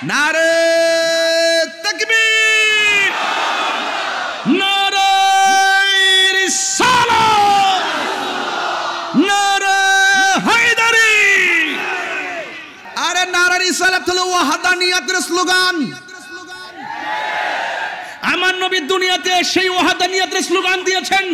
নারে তাকবীর, নারে রিসালাত, নারে হায়দারি। আরে নারে রিসালাত হলো ওয়াহদানিয়াতের স্লোগান। আমার নবী দুনিয়াতে সেই ওয়াহদানিয়াতের স্লোগান দিয়েছেন,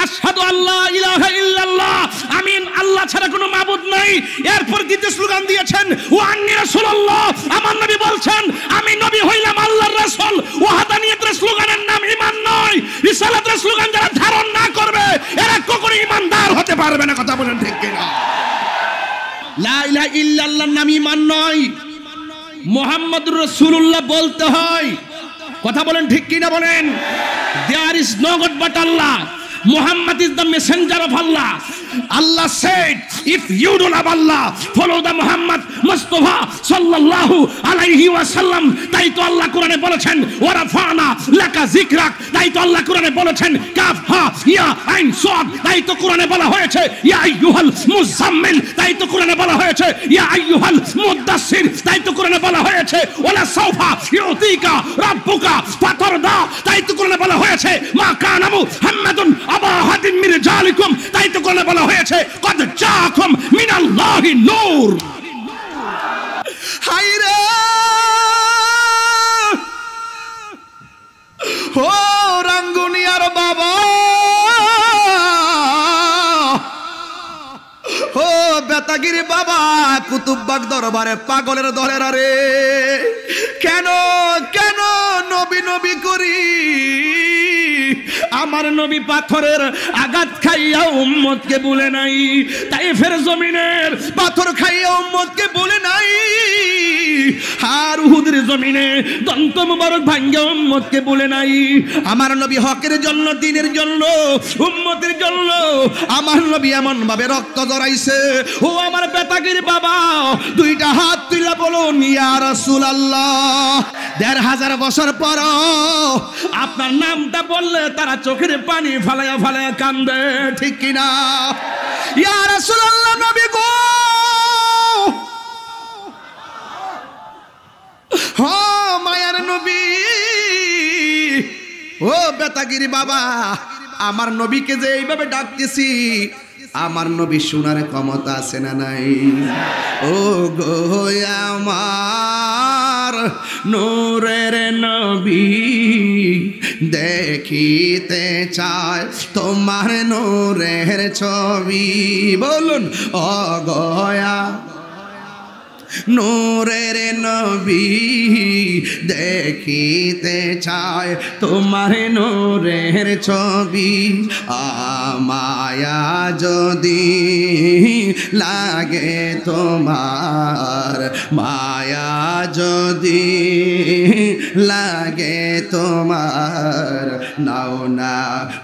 আশহাদু আল্লা ইলাহা ইল্লাল্লাহ, আমিন, আল্লাহ ছাড়া কোনো মাবুদ নাই। এরপর দ্বিতীয় স্লোগান দিয়েছেন ওয়া আন্নী রাসূলুল্লাহ, আমার নবী বলছেন আমি নবী হইলাম আল্লাহর রাসূল। ওয়াহদানিয়াতের স্লোগানের নাম ঈমান নয়। রিসালাতের স্লোগান যারা ধারণ না করবে এরা কখনো ঈমানদার হতে পারবে না। কথা বলেন ঠিক কিনা? লা ইলাহা ইল্লাল্লাহর নাম ঈমান নয়, মুহাম্মাদুর রাসূলুল্লাহ বলতে হয়। কথা বলেন ঠিক কিনা বলেন? There is no God but Allah. Muhammad is the messenger of Allah. Allah said, if you don't love Allah, follow the Muhammad Mustafa sallallahu alayhi wa sallam. তাই তো আল্লাহ কোরআনে বলেছেন ওয়া রাফা'না লাকা যিকরাক। তাই তো আল্লাহ কোরআনে বলেছেন কাফ হা ইয়া আইন সাদ। তাই তো কোরআনে বলা হয়েছে ইয়া আইয়ুহাল মুজাম্মিল। তাই তো কোরআনে বলা হয়েছে ইয়া আইয়ুহাল মুদাসসির। তাই তো কোরআনে বলা হয়েছে ওয়ালা সাওফা ইউতিকা রাব্বুকা ফাতারদা। তাই তো কোরআনে বলা হয়েছে মা কানা মুহাম্মাদুন আবা আহাদিন মিন রিজালিকুম। তাই তো কোরআনে বলা হয়েছে কদ জাআকুম মিনাল্লাহি নূর। হায়রে ও রাঙ্গুনিয়ার বাবা, ও বেতাগির বাবা, কুতুববাগ দরবারে পাগলের দলের রে কেন কেন নবী নবী করি? আমার নবী পাথরের আঘাত খাইয়া উম্মতকে বলে নাই, তাইফের জমিনের পাথর খাইয়া উম্মতকে বলে নাই, আর উহুদের জমিনে দন্ত মুবারক ভাঙ্গা উম্মতকে বলে নাই। আমার নবী হকের জন্য, দ্বীনের জন্য, উম্মতের জন্য আমার নবী এমন ভাবে রক্ত জড়াইছে। ও আমার বেতাগির বাবা, দুইটা হাত তুইলা বলুন ইয়া রাসূলুল্লাহ। ১৫০০ বছর পর আপনার নামটা বললে তারা চোখের পানি ফালায়া ফালায়া কান্দে, ঠিক কিনা? ইয়া রাসূলুল্লাহ, নবী গো, ও মায়ার নবী, ও বেতাগিরি বাবা, আমার নবীকে যে এইভাবে ডাকতেছি, আমার নবী শোনার ক্ষমতা আছে না নাই? ও গো আমার নূরের নবী, দেখিতে চায় তোমার নূরের ছবি। বলুন ও গয়া নূরের নবী, দেখিতে চায় তোমার নূরের ছবি। মায়া যদি লাগে তোমার, মায়া যদি লাগে তোমার, নাও না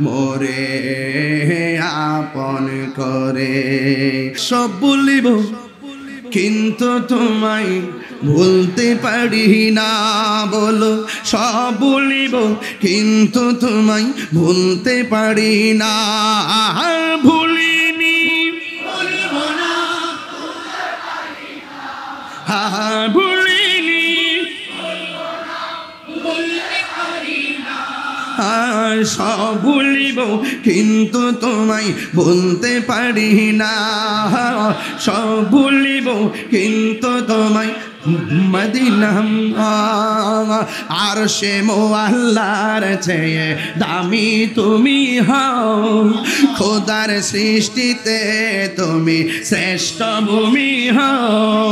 মোরে আপন করে। সব বলিব কিন্তু তোমায় ভুলতে পারি না। বলো সব বলিব কিন্তু তোমায় ভুলতে পারি না। ভুলিনি, ভুলিব না, ভুলিনি, সব ভুলিব কিন্তু তোমায় ভুলতে পারি না। সব ভুলিব কিন্তু তোমায় মদিনা আরশে মুআল্লার চেয়ে দামি তুমি হও। খোদার সৃষ্টিতে তুমি শ্রেষ্ঠ ভূমি হও।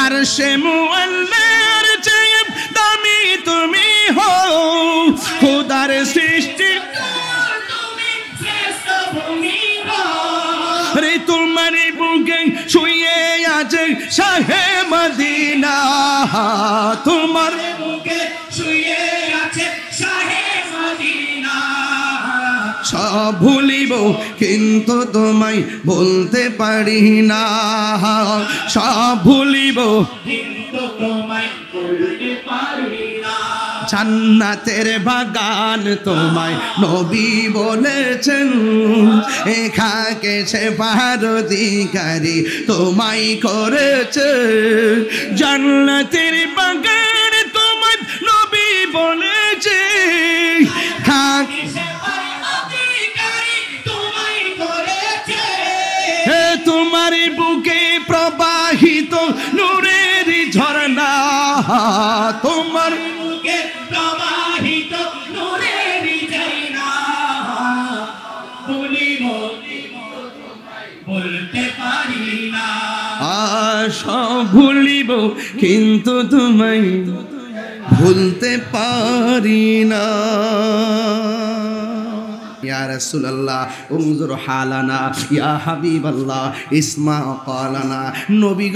আরশে মুআল্লার চেয়ে দামি তুমি হও। খোদার সৃষ্টি তুমি শ্রেষ্ঠ ভূমি হও। রে তোমার বুকে শুয়ে আছে শাহে মদিনা। তোমার বুকে শুয়ে আছে শাহে মদিনা। সব ভুলিব কিন্তু তোমায় ভুলতে পারি না। সব ভুলিব কিন্তু তোমায় ভুলতে পারি না। জান্নাতের বাগান তোমায় নবী বলেছেন, এখাকে সে পাহাড় অধিকারী তোমায় করেছে। জান্নাতের বাগান তোমার মুখে প্রবাহিত নূরের ঝর্ণা বলিব বলতে পারি না সব ভুলিব কিন্তু তোমায় ভুলতে পারি না ইয়া রাসূলুল্লাহ উনজুর হালানা ইয়া হাবিবাল্লাহ ইসমা ক্বালানা নবী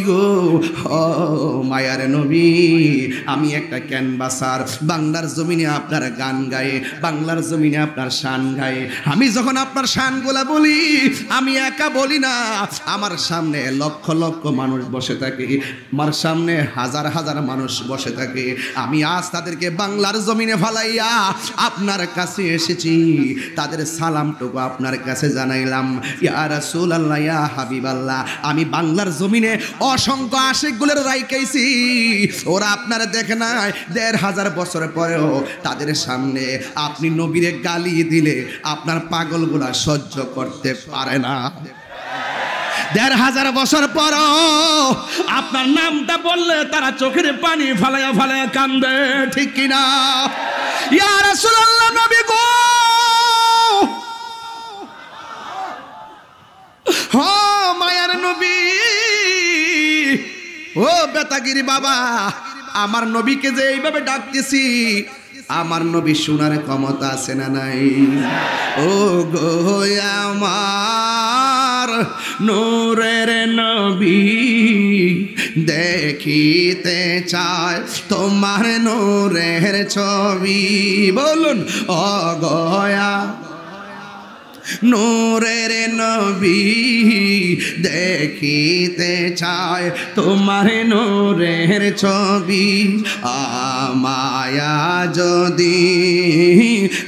গো ও মায়ার নবী আমি একটা ক্যানভাসার বাংলার জমিনে আপনার গান গায়ে বাংলার জমিনে আপনার শান গায়ে আমি যখন আপনার শানগুলা বলি আমি একা বলি না আমার সামনে লক্ষ লক্ষ মানুষ বসে থাকে আমার সামনে হাজার হাজার মানুষ বসে থাকে আমি আজ তাদেরকে বাংলার জমিনে ফালাইয়া আপনার কাছে এসেছি তাদের সালামটুকু আপনার কাছে জানাইলাম ইয়া রাসূলুল্লাহ ইয়া হাবিবাল্লাহ আমি বাংলার জমিনে অসংখ্য আশিকগুলোর রাইখাইছি ওরা আপনারা দেখে নাই ১৫০০ বছর পরেও তাদের সামনে আপনি নবীরে গালি দিলে আপনার পাগলগুলা সহ্য করতে পারে না ১৫০০ বছর পরও আপনার নামটা বললে তারা চোখের পানি ফালাইয়া ফালাইয়া কান্দে ঠিক কিনা ইয়া রাসূলুল্লাহ নবী গো ও মায়ার নবী ও বেতাগিরি বাবা আমার নবীকে যে এইভাবে ডাকতেছি আমার নবী শোনার ক্ষমতা আছে না নাই ও গো আমার নূরের নবী দেখিতে চায় তোমার নূরের ছবি বলুন ও গয়া নূরের নবী দেখিতে চায় তোমার নূরের ছবি মায়া যদি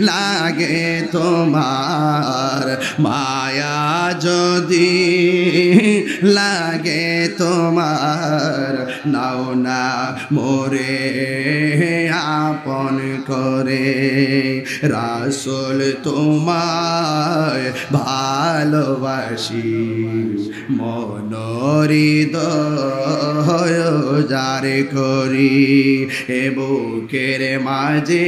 লাগে তোমার মায়া যদি লাগে তোমার নাও না মোরে আপন করে রাসূল তোমার ভালোবাসি মনোহৃদয় যারে করি এ বুকের মাঝে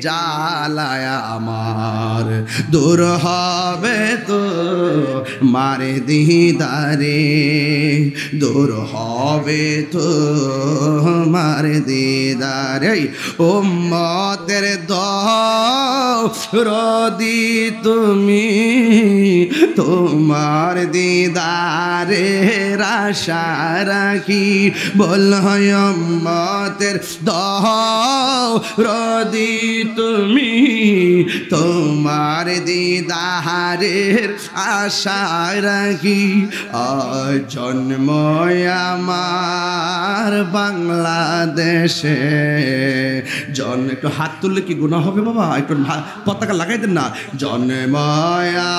জ্বালায় আমার দূর হবে তো মারে দিদারে দূর হবে তো মারে দিদারে উম্মতের দরদি তুমি তোমার দিদারের আশা রাখি বল উম্মতের দরদি তুমি তোমার দিদারের আশা রাখি জন্ম আমার বাংলাদেশে একটু হাত তুললে কি গুনাহ হবে বাবা একটু পতাকা লাগাই দেন না জন্ম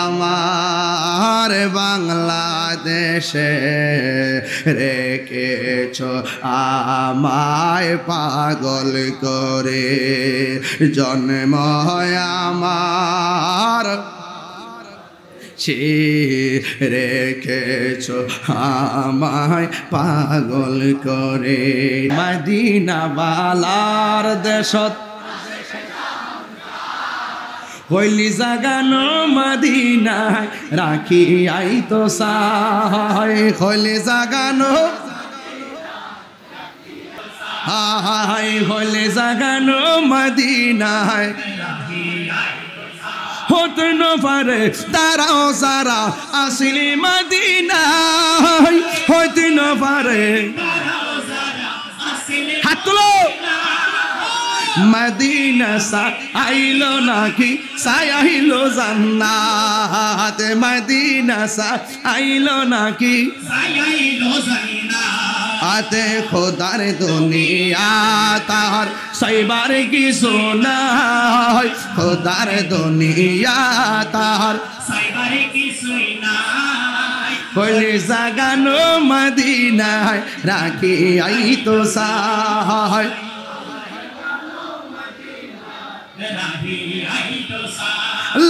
আমার বাংলাদেশে রেখেছ আমায় পাগল করে জন্ম আমার সে রেখেছ আমায় পাগল করে মদিনা বালার দেশত হইলি জাগানো মদিনায় রাখি আই তো সাই হইলি জাগানো হাই হইলি জাগানো মদিনায় হতে ন পারে তারাও সারা আসিলি মদিনায় হইতে ন পারে হাত তুলো মদিনা সা আইলো নাকি সাইলো জান্নাত মদিনা সা আইলো নাকি সাইলো জান্নাত আতে খোদার দুনিয়া তার সাইবার কি সোনাই খোদার দুনিয়া তার সাইবার কি সোনাই কইলে জাগানো মদিনায় রাখি আই তো সাই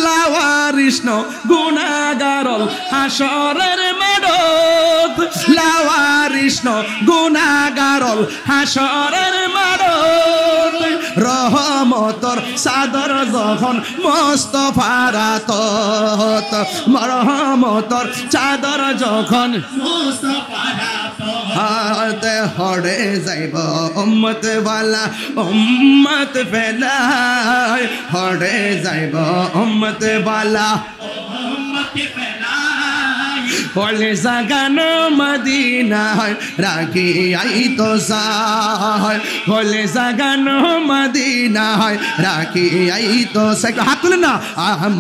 লাওয়ারিষ্ণ গুনাহগারল হাসরের মাঠত লাওয়ারিষ্ণ গুনাহগারল হাসরের মাঠত রহমতর চাদর যখন মুস্তাফার হাতত রহমতর চাদর যখন মুস্তাফার হাতত হাতে হড়ে যাইব উম্মত ওয়ালা উম্মত ফেলাই হড়ে যাইব উম্মত ওয়ালা উম্মত ফেলাই হলে জাগানো মদিনায় রাখি আই তো সাই হলে জাগানো মদিনায় রাখি আই তো সাই হাত তুলেন না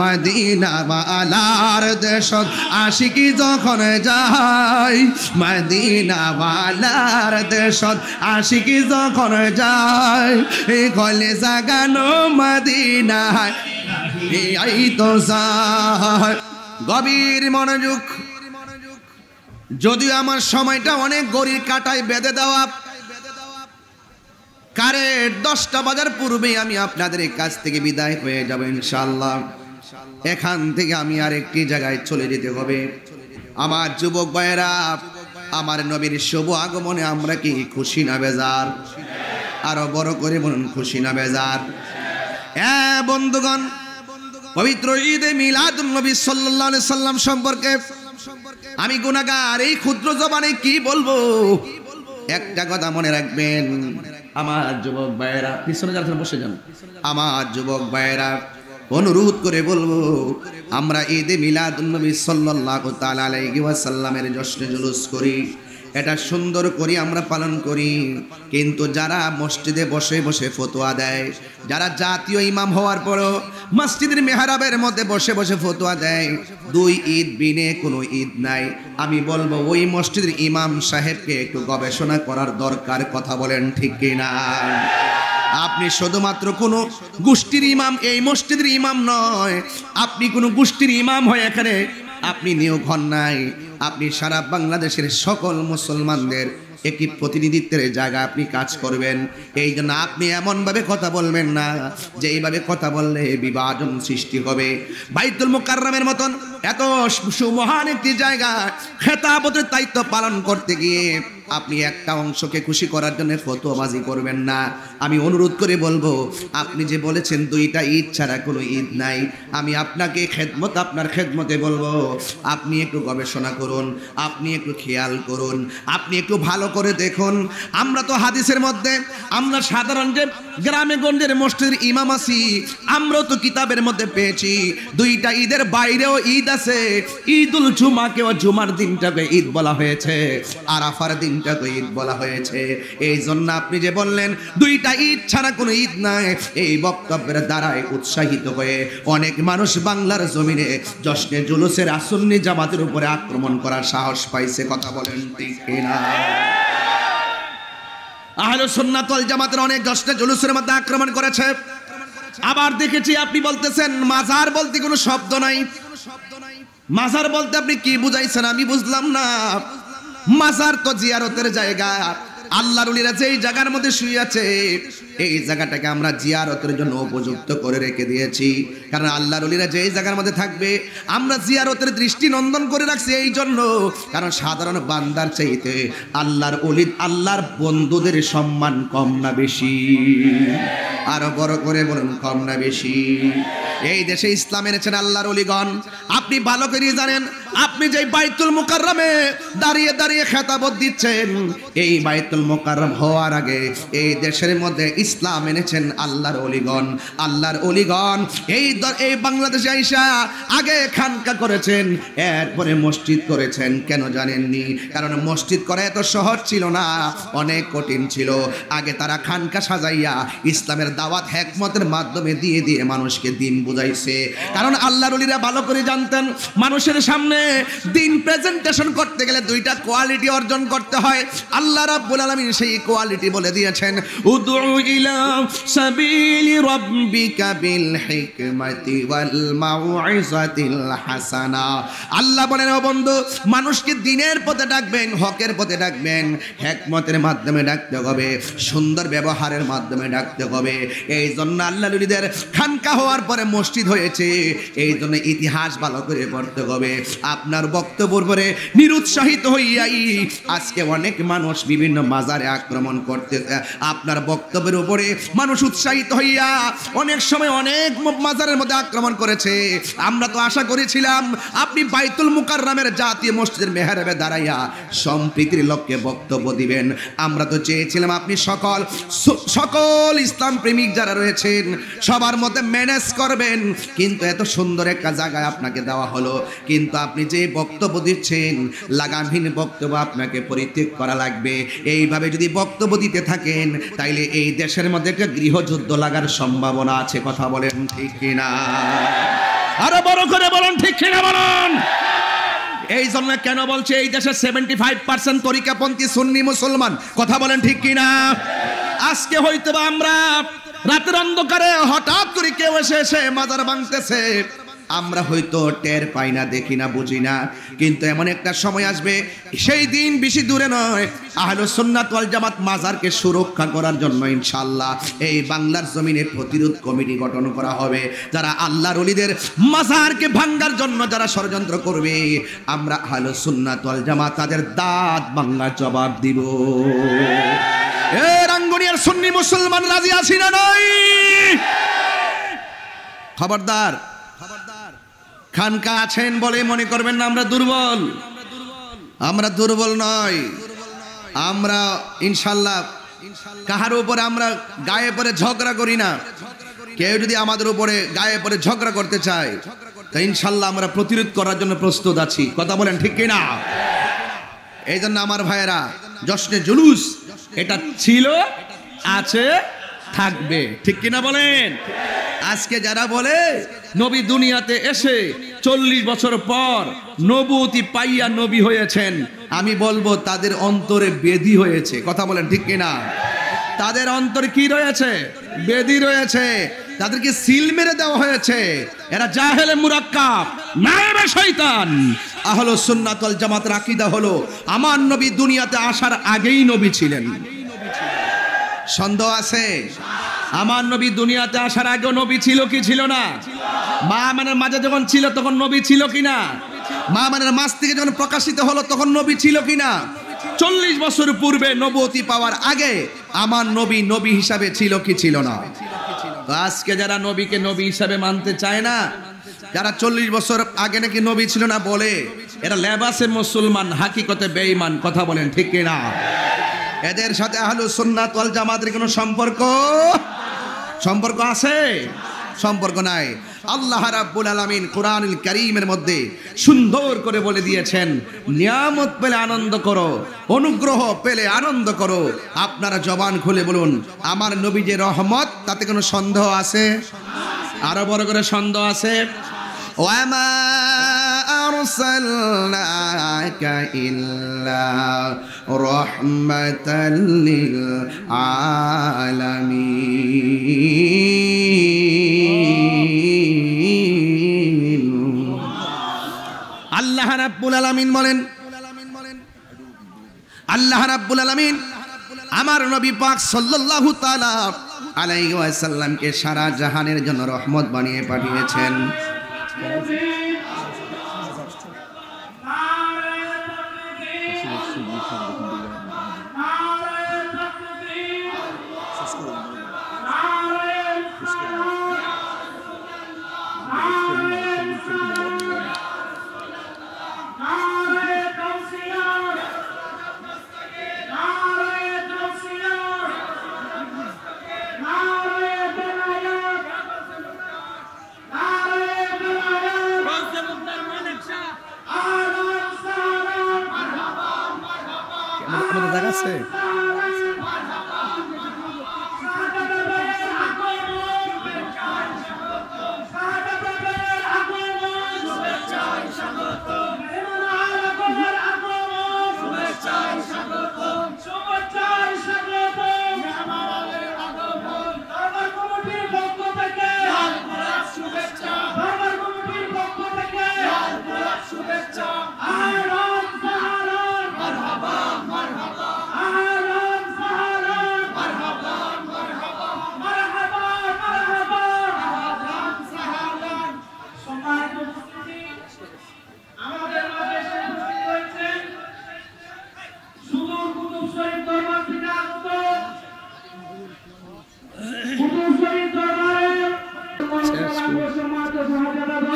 মদিনা ওয়ালার দেশত আশিকি যখন যায় মদিনা ওয়ালার দেশত আশিকি যখন যায় হলে জাগানো মদিনায় আই তো সাই গভীর মনোযোগ যদিও আমার সময়টা অনেক গড়ির কাটায় বেঁধে দেওয়া কারেন্ট 10টা বাজার পূর্বে আমি আপনাদের কাছ থেকে বিদায় হয়ে যাব ইনশাআল্লাহ। এখান থেকে আমি আরেকটি জায়গায় চলে যেতে হবে। আমার যুবক ভাইয়েরা, আমার নবীর শুভ আগমনে আমরা কি খুশি না বেজার? আরো বড় করে বলুন, খুশি না বেজার? হ্যাঁ বন্ধুগণ, পবিত্র ঈদে মিলাদুন নবী সাল্লাল্লাহু আলাইহি সাল্লাম সম্পর্কে আমি গুনাহগার এই ক্ষুদ্র জবানে কি বলবো? একটা কথা মনে রাখবেন, আমার যুবক ভাইয়েরা, পিছনে যারা বসে যান, আমার যুবক ভাইয়েরা অনুরোধ করে বলবো, আমরা ঈদে মিলাদুন নবী সাল্লাল্লাহু তাআলা আলাইহি ওয়াসাল্লামের জশ্নে জুলুস করি, এটা সুন্দর করি আমরা পালন করি, কিন্তু যারা মসজিদে বসে বসে ফতোয়া দেয়, যারা জাতীয় ইমাম হওয়ার পরও মসজিদের মেহরাবের মধ্যে বসে বসে ফতোয়া দেয়, 2 ঈদ বিনে কোনো ঈদ নাই, আমি বলবো ওই মসজিদের ইমাম সাহেবকে একটু গবেষণা করার দরকার। কথা বলেন ঠিক কিনা? আপনি শুধুমাত্র কোনো গোষ্ঠীর ইমাম এই মসজিদের ইমাম নয়, আপনি কোনো গোষ্ঠীর ইমাম হয়ে এখানে আপনি নিয়োগ হন নাই, আপনি সারা বাংলাদেশের সকল মুসলমানদের একটি প্রতিনিধিত্বের জায়গা আপনি কাজ করবেন। এই জন্য আপনি এমনভাবে কথা বলবেন না যে এইভাবে কথা বললে বিভাজন সৃষ্টি হবে। বাইতুল মুকাররমের মতন এত সুমহান একটি জায়গা খেতাবতের দায়িত্ব পালন করতে গিয়ে আপনি একটা অংশকে খুশি করার জন্য ফতোয়াবাজি করবেন না। আমি অনুরোধ করে বলবো, আপনি যে বলেছেন 2টা ঈদ ছাড়া কোনো ঈদ নাই, আমি আপনাকে খেদমত আপনার খেদমতে বলবো, আপনি একটু গবেষণা করুন, আপনি একটু খেয়াল করুন, আপনি একটু ভালো করে দেখুন। আমরা তো হাদিসের মধ্যে, আমরা সাধারণ যে গ্রামে গঞ্জের মসজিদের ইমাম আছি, আমরাও তো কিতাবের মধ্যে পেয়েছি 2টা ঈদের বাইরেও ঈদ আছে। ঈদুল জুমাকেও জুমার দিনটাকে ঈদ বলা হয়েছে, আরাফার দিনটাকে ঈদ বলা হয়েছে। এই জন্য আপনি যে বললেন 2টা ঈদ ছাড়া কোনো ঈদ নাই, এই বক্তব্যের দ্বারাই উৎসাহিত হয়ে অনেক মানুষ বাংলার জমিনে জশ্নে জুলুসের আসন্নি জামাতের উপরে আক্রমণ করার সাহস পাইছে। কথা বলেন ঠিক কিনা? আহলে সুন্নাত ওয়াল জামাতের অনেক জশ্নে জুলুসের মধ্যে আক্রমণ করেছে। আবার দেখেছি আপনি বলতেছেন মাজার বলতে কোনো শব্দ নাই। মাজার বলতে আপনি কি বুঝাইছেন আমি বুঝলাম না। মাজার তো জিয়ারতের জায়গা। আল্লাহর ওলিরা যেই জায়গার মধ্যে শুয়ে আছে, এই জায়গাটাকে আমরা জিয়ারতের জন্য উপযুক্ত করে রেখে দিয়েছি। কারণ আল্লাহর ওলিরা যেই জায়গার মধ্যে থাকবে আমরা জিয়ারতের দৃষ্টি নন্দন করে রাখছি এই জন্য, কারণ সাধারণ বান্দার চাইতে আল্লাহর ওলি, আল্লাহর বন্ধুদের সম্মান কম না বেশি? আরো বড় করে বলুন, কম না বেশি? এই দেশে ইসলাম এনেছেন আল্লাহর ওলিগণ। আপনি ভালো করে জানেন, আপনি যে বাইতুল মুকাররমে দাঁড়িয়ে দাঁড়িয়ে খেতাবত দিচ্ছেন, এই বাইতুল মুকাররম হওয়ার আগে এই দেশের মধ্যে ইসলাম এনেছেন আল্লাহর ওলিগণ। আল্লাহর ওলিগণ এই বাংলাদেশে আইসা আগে খানকা করেছেন, এরপরে মসজিদ করেছেন। কেন জানেননি? কারণ মসজিদ করা এত সহজ ছিল না, অনেক কঠিন ছিল। আগে তারা খানকা সাজাইয়া ইসলামের দাওয়াত হিকমতের মাধ্যমে দিয়ে দিয়ে মানুষকে দিন বুঝাইছে। কারণ আল্লাহর ওলিরা ভালো করে জানতেন, মানুষের সামনে দিন প্রেজেন্টেশন করতে গেলে 2টা কোয়ালিটি অর্জন করতে হয়। আল্লাহ রাব্বুল আলামিন সেই কোয়ালিটি বলে দিয়েছেন, উদউ ইলা সাবিলি রাব্বিকা বিল হিকমাতি ওয়াল মাউইযাতিল হাসানা। আল্লাহ বলেন, ও বন্ধু, মানুষকে দিনের পথে ডাকবেন, হকের পথে ডাকবেন, হিকমতের মাধ্যমে ডাকতে হবে, সুন্দর ব্যবহারের মাধ্যমে ডাকতে হবে। এই জন্য আল্লাহর ওলিদের খানকা হওয়ার পরে মসজিদ হয়েছে, এই জন্য ইতিহাস ভালো করে পড়তে হবে। আপনার বক্তব্যের পরে নিরুৎসাহিত হইয়াই আজকে অনেক মানুষ বিভিন্ন মাজারে আক্রমণ করতেছে। আপনার বক্তব্যের উপরে মানুষ উৎসাহিত হইয়া অনেক সময় অনেক মাজারের মধ্যে আক্রমণ করেছে। আমরা তো আশা করেছিলাম আপনি বাইতুল মুকাররমের জাতীয় মসজিদের মেহরাবে দাঁড়াইয়া সম্প্রীতির লক্ষ্যে বক্তব্য দিবেন। আমরা তো চেয়েছিলাম আপনি সকল ইসলাম প্রেমিক যারা রয়েছেন সবার মধ্যে ম্যানেজ করবেন, কিন্তু এত সুন্দর একটা জায়গায় আপনাকে দেওয়া হলো, কিন্তু আপনি যে বক্তব্য দিচ্ছেন লাগামহীন বক্তব্য, আপনাকে পরিত্যাগ করা লাগবে। এইভাবে যদি বক্তব্য দিতে থাকেন তাইলে এই দেশের মধ্যে একটা গৃহযুদ্ধ লাগার সম্ভাবনা আছে। কথা বলেন ঠিক কিনা? আরো বড় করে বলুন ঠিক কিনা বলুন। এই জন্য কেন বলছে এই দেশে 75% তরিকাপন্থী সুন্নি মুসলমান। কথা বলেন ঠিক কিনা? আজকে হয়তো আমরা রাতের অন্ধকারে হঠাৎ করে কেউ এসে মাজার ভাঙতেছে, আমরা হয়তো টের পাই না, দেখি না, বুঝি না, কিন্তু এমন একটা সময় আসবে, সেই দিন বেশি দূরে নয়, আহলুস সুন্নাত ওয়াল জামাত মাজারকে সুরক্ষা করার জন্য ইনশাআল্লাহ এই বাংলার জমিনে প্রতিরোধ কমিটি গঠন করা হবে। যারা আল্লাহর ওলিদের মাজারকে ভাঙার জন্য যারা ষড়যন্ত্র করবে, আমরা আহলুস সুন্নাত ওয়াল জামাত তাদের দাঁত ভাঙার জবাব দিব। এ রাঙ্গুনিয়ার সুন্নি মুসলমান রাজি আছি না নাই? খবরদার, খানকা আছেন বলে মনে করবেন না আমরা দুর্বল। আমরা দুর্বল নয়, আমরা ইনশাল্লাহ কাহার উপরে আমরা গায়ে পরে ঝগড়া করি না। কেউ যদি আমাদের উপরে গায়ে পরে ঝগড়া করতে চায় তা ইনশাল্লাহ আমরা প্রতিরোধ করার জন্য প্রস্তুত আছি। কথা বলেন ঠিক কিনা? এই জন্য আমার ভাইয়েরা, জশ্নে জুলুস এটা ছিল, আছে, থাকবে। ঠিক কিনা বলেন? আজকে যারা বলে নবী দুনিয়াতে এসে 40 বছর পর নবুয়তি পাইয়া নবী হয়েছেন, আমি বলবো তাদের অন্তরে বেধি হয়েছে। কথা বলেন ঠিক কিনা? তাদের অন্তরে কি রয়েছে? বেধি রয়েছে। তাদেরকে সিল মেরে দেওয়া হয়েছে। এরা জাহেলে মুরাক্কাব, নায়েবে শয়তান। আহলুস সুন্নাত ওয়াল জামাতের আকীদা হলো আমার নবী দুনিয়াতে আসার আগেই নবী ছিলেন। সন্দেহ আছে? আমার নবী দুনিয়াতে আসার আগেও নবী ছিল কি ছিল না? মা মানের মাঝে যখন ছিল তখন নবী ছিল কিনা? মা মানের মাঝ থেকে যখন প্রকাশিত হলো তখন নবী ছিল কিনা? 40 বছর পূর্বে নবুয়তি পাওয়ার আগে আমার নবী নবী হিসাবে ছিল কি ছিল না? তো আজকে যারা নবীকে নবী হিসাবে মানতে চায় না, যারা 40 বছর আগে নাকি নবী ছিল না বলে, এরা লেবাসে মুসলমান, হাকিকতে বেঈমান। কথা বলেন ঠিক কিনা? এদের সাথে আহলুস সুন্নাত ওয়াল জামাতের কোনো সম্পর্ক আছে? সম্পর্ক নাই। আল্লাহ রাব্বুল আলামিন কোরআনুল কারীমের মধ্যে সুন্দর করে বলে দিয়েছেন, নিয়ামত পেলে আনন্দ করো, অনুগ্রহ পেলে আনন্দ করো। আপনারা জবান খুলে বলুন আমার নবী যে রহমত, তাতে কোনো সন্দেহ আছে? আরো বড় করে সন্দেহ আছে? ওয়ামা আরসালনাকা ইল্লা রাহমাতাল লিল আলামিন। আল্লাহ রাব্বুল আলামিন বলেন, আল্লাহ রাব্বুল আলামিন আমার নবী পাক সাল্লাল্লাহু তাআলা আলাইহি ওয়াসাল্লামকে সারা জাহানের জন্য রহমত বানিয়ে পাঠিয়েছেন।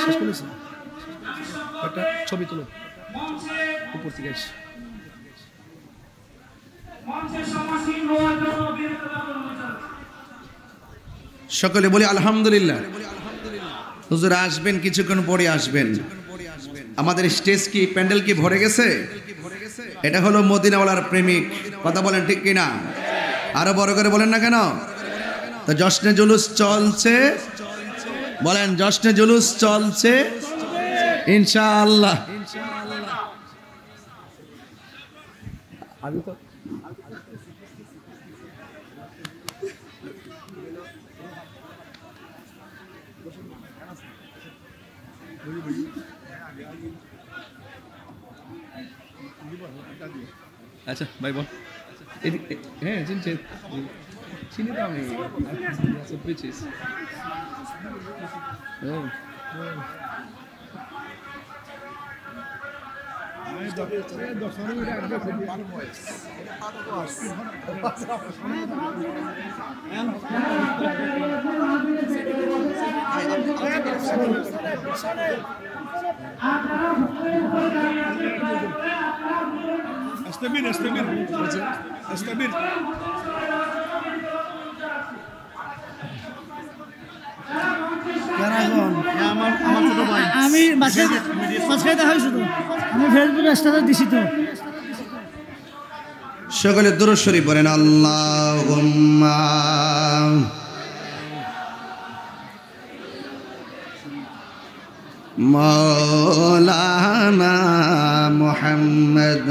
শেষ করেছি একটা ছবি তুলো উপর থেকে এসে সকলে বলি আলহামদুলিল্লাহ। হুজুর আসবেন, কিছুক্ষণ পরে আসবেন। আমাদের স্টেজ কি, প্যান্ডেল কি ভরে গেছে? এটা হলো মদিনাওয়ালার প্রেমিক। কথা বলেন ঠিক কিনা? আরো বড় করে বলেন না কেন? তো জশ্নে জুলুস চলছে, বলেন জশ্নে জুলুস চলছে ইনশাআল্লাহ। আমি তো আচ্ছা ভাই বল। হ্যাঁ চিনছে, চিনি তো আমি। পিছিস استمر استمر استمر আমি মাঝখানে দেখা শুধু আমি ফেসবুকে স্ট্যাটাস দিছি তো। সকলে দুরূদ শরীফ পড়েন। আল্লাহুম্মা মাওলানা মুহাম্মদ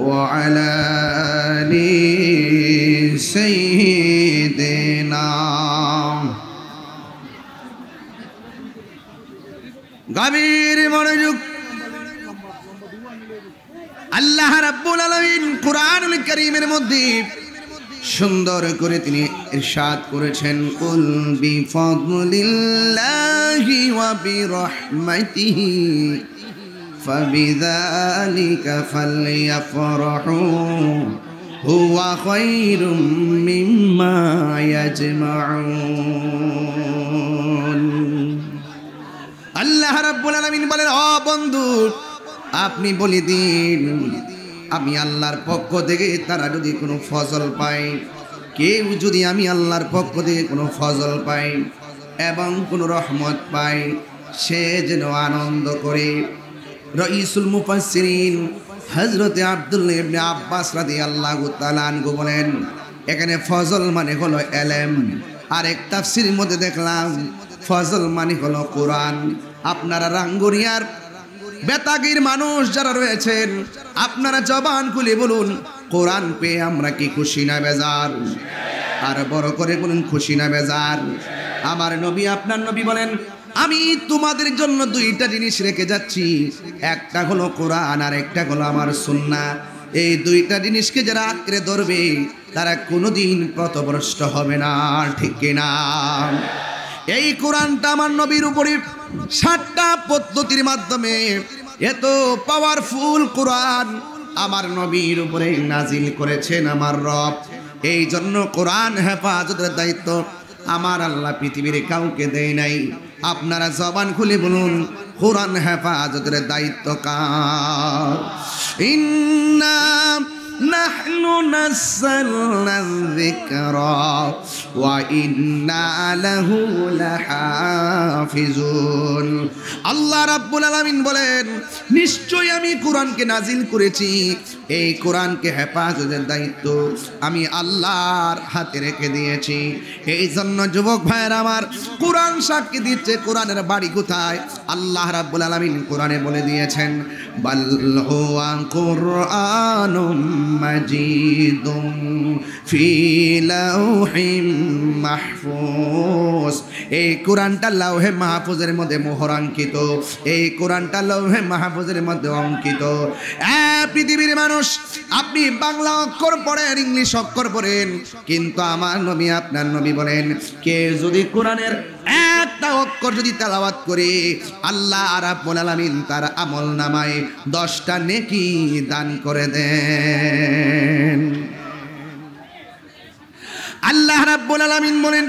ওয়া আলা আলি সাইয়্যিদিনা। গভীর মনোযোগ। আল্লাহ রাব্বুল আলামিন কুরআনুল কারীমের মধ্যে সুন্দর করে তিনি ইরশাদ করেছেন, কুল বিফাদলিল্লাহি ওয়া বিরহমাতিহি ফাবিযালিকা ফালইফরাহু হুয়া খায়রুম মিম্মা ইয়াজমাউন। আল্লাহ রাব্বুল আলামিন বলেন, ও বন্ধু আপনি বলে দিন আমি আল্লাহর পক্ষ থেকে তারা যদি কোনো ফজল পায়, কেউ যদি আমি আল্লাহর পক্ষ থেকে কোনো ফজল পায় এবং কোনো রহমত পায়, সে যেন আনন্দ করে। রাইসুল মুফাসসিরিন হযরতে আব্দুল্লাহ ইবনে আব্বাস রাদিয়াল্লাহু তাআলা আনহু বলেন, এখানে ফজল মানে হলো ইলম। আর এক তাফসীরের মধ্যে দেখলাম ফজল মানে হলো কোরআন। আপনারা রাঙ্গুনিয়ার বেতাগীর মানুষ যারা রয়েছেন, আপনারা জবান খুলে বলুন, কোরআন পেয়ে আমরা কি খুশি না বেজার? আর বড় করে বলুন, খুশি না বেজার? আমার নবী, আপনার নবী বলেন, আমি তোমাদের জন্য দুইটা জিনিস রেখে যাচ্ছি, একটা হলো কোরআন আর একটা হলো আমার সুন্নাহ। এই দুইটা জিনিসকে যারা আঁকড়ে ধরবে তারা কোনোদিন পথভ্রষ্ট হবে না, ঠিক কিনা? এই কোরআনটা আমার নবীর উপরে 7টা পদ্ধতির মাধ্যমে এত পাওয়ারফুল কোরআন আমার নবীর উপরে নাজিল করেছেন আমার রব। এই জন্য কোরআন হেফাজতের দায়িত্ব আমার আল্লাহ পৃথিবীর কাউকে দেয় নাই। আপনারা জবান খুলে বলুন, কোরআন হেফাজতের দায়িত্ব কার? ইন্না নাহনু নাযালনা যিকরা ওয়া ইন্না লাহু লাহাফিজুন। আল্লাহ রাব্বুল আলামিন বলেন, নিশ্চয়ই আমি কোরআনকে নাজিল করেছি, এই কোরআনকে হেফাজতের দায়িত্ব আমি আল্লাহর হাতে রেখে দিয়েছি। এই জন্য যুবক ভাইয়ের আমার, কোরআন সাক্ষী দিচ্ছে কোরআনের বাড়ি কোথায়। আল্লাহ রাব্বুল আলামিন কোরআনে বলে দিয়েছেন, বাল হুয়া কুরআনুম মাজিদুম ফি লাউহিম মাহফুজ। এই কোরআনটা লাউহে মাহফুজের মধ্যে মোহরাঙ্কিত। এই কোরআনটা লাউহে মাহফুজের মধ্যে অঙ্কিত। পৃথিবীর মানুষ, আপনি বাংলা অক্ষর পড়েন, ইংলিশ অক্ষর পড়েন, কিন্তু আমার নবী, আপনার নবী বলেন, কে যদি কোরআনের একটা অক্ষর যদি তেলাওয়াত করে, আল্লাহ রাব্বুল আলামিন তার আমলনামায় 10টা নেকি দান করে দেন। আল্লাহ রাব্বুল আলামিন বলেন,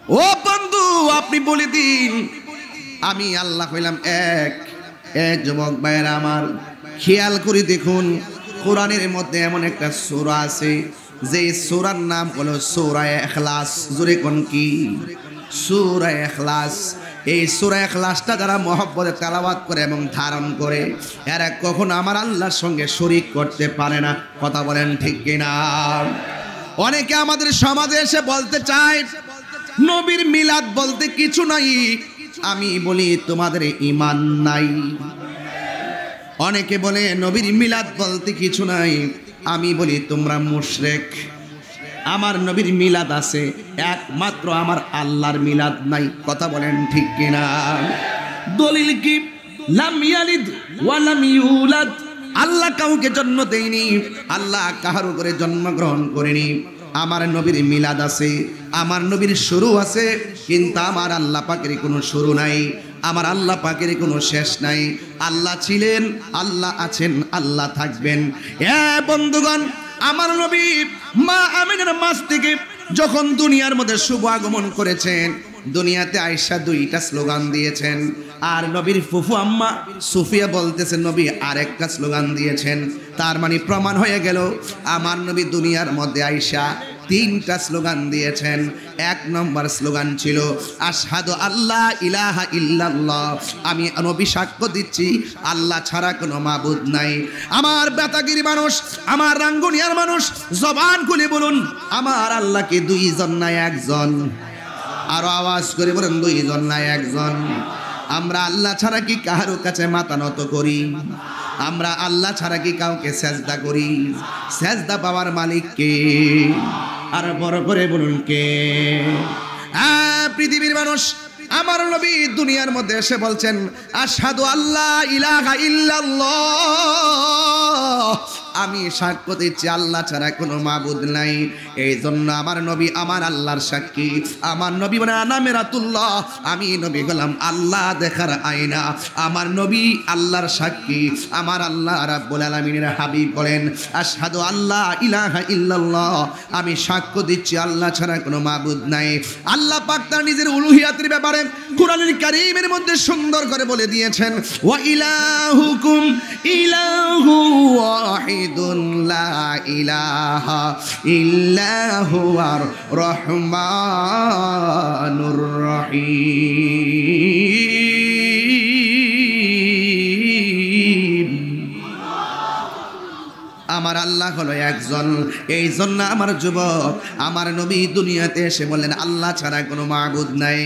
ও বন্ধু আপনি বলে দিন আমি আল্লাহ কইলাম এক। যুবক ভাইয়েরা আমার খেয়াল করে দেখুন, কোরআনের মধ্যে এমন একটা সূরা আছে যে সূরার নাম হলো সূরা ইখলাস। জোরে কোন কি? সূরা ইখলাস। এই সূরা ইখলাসটা যারা মহব্বতে তেলাওয়াত করে এবং ধারণ করে এরা কখনো আমার আল্লাহর সঙ্গে শরীক করতে পারে না। কথা বলেন ঠিক কিনা? অনেকে আমাদের সমাজে এসে বলতে চায় নবীর মিলাদ বলতে কিছু নাই। আমি বলি তোমাদের ঈমান নাই। অনেকে বলে নবীর মিলাদ বলতে কিছু নাই। আমি বলি তোমরা মুশরিক। আমার নবীর মিলাদ আছে, একমাত্র আমার আল্লাহর মিলাদ নাই। কথা বলেন ঠিক কিনা? দলিল কি? লাম ইয়ালিদ ওয়া লাম ইউলাদ। আল্লাহ কাউকে জন্ম দেয়নি, আল্লাহ কাহার উপরে জন্মগ্রহণ করেনি। আমার নবীর মিলাদ আছে, আমার নবীর শুরু আছে, কিন্তু আমার আল্লাহ পাকের কোনো শুরু নাই, আমার আল্লাহ পাকের কোনো শেষ নাই। আল্লাহ ছিলেন, আল্লাহ আছেন, আল্লাহ থাকবেন। বন্ধুগণ, আমার নবী মা আমিনার মাস থেকে যখন দুনিয়ার মধ্যে শুভ আগমন করেছেন, দুনিয়াতে আয়েশা দুইটা স্লোগান দিয়েছেন, আর নবীর ফুফু আম্মা সুফিয়া বলতেছেন নবী আরেকটা স্লোগান দিয়েছেন। তার মানে প্রমাণ হয়ে গেল আমার নবী দুনিয়ার মধ্যে আয়েশা তিনটা স্লোগান দিয়েছেন। এক নম্বর স্লোগান ছিল আশহাদু আল্লাহ ইলাহা ইল্লাল্লাহ, আমি নবী সাক্ষ্য দিচ্ছি আল্লাহ ছাড়া কোনো মাবুদ নাই। আমার বেতাগিরি মানুষ, আমার রাঙ্গুনিয়ার মানুষ জবান খুলে বলুন আমার আল্লাহ কি দুইজন না একজন? আরো আওয়াজ করে বলুন দুইজন না একজন। আমরা আল্লাহ ছাড়া কি কারো কাছে মাথা নত করি? আমরা আল্লাহ ছাড়া কি কাউকে সেজদা করি? সেজদা পাওয়ার মালিক কে? আর বড় করে বলুন কে? পৃথিবীর মানুষ আমার নবী দুনিয়ার মধ্যে এসে বলছেন আশহাদু আল্লাহ ইলাহা ইল্লাল্লাহ, আমি সাক্ষ্য দিচ্ছি আল্লাহ ছাড়া কোনো মাবুদ নাই। এই জন্য আমার নবী আমার আল্লাহর সাক্ষী। আমার নবী মানে আনা মেরাতুল্লাহ, আমি নবী হলাম আল্লাহ দেখার আয়না। আমার নবী আল্লাহর সাক্ষী। আমার আল্লাহ রাব্বুল আলামিনের হাবিব বলেন আশহাদু আল্লাহ ইলাহা ইল্লাল্লাহ, আমি সাক্ষ্য দিচ্ছি আল্লাহ ছাড়া কোনো মাবুদ নাই। আল্লাহ পাক তার নিজের উলুহিয়াতের ব্যাপারে কুরআনুল কারীমের মধ্যে সুন্দর করে বলে দিয়েছেন ওয়া ইলাহুকুম ইলাহু ওয়াহিদুন লা ইলাহা ইল্লা হুয়ার রহমানুর রহিম। আমার আল্লাহ হলো একজন। এই জন্য আমার যুবক আমার নবী দুনিয়াতে এসে বললেন আল্লাহ ছাড়া কোনো মাবুদ নাই।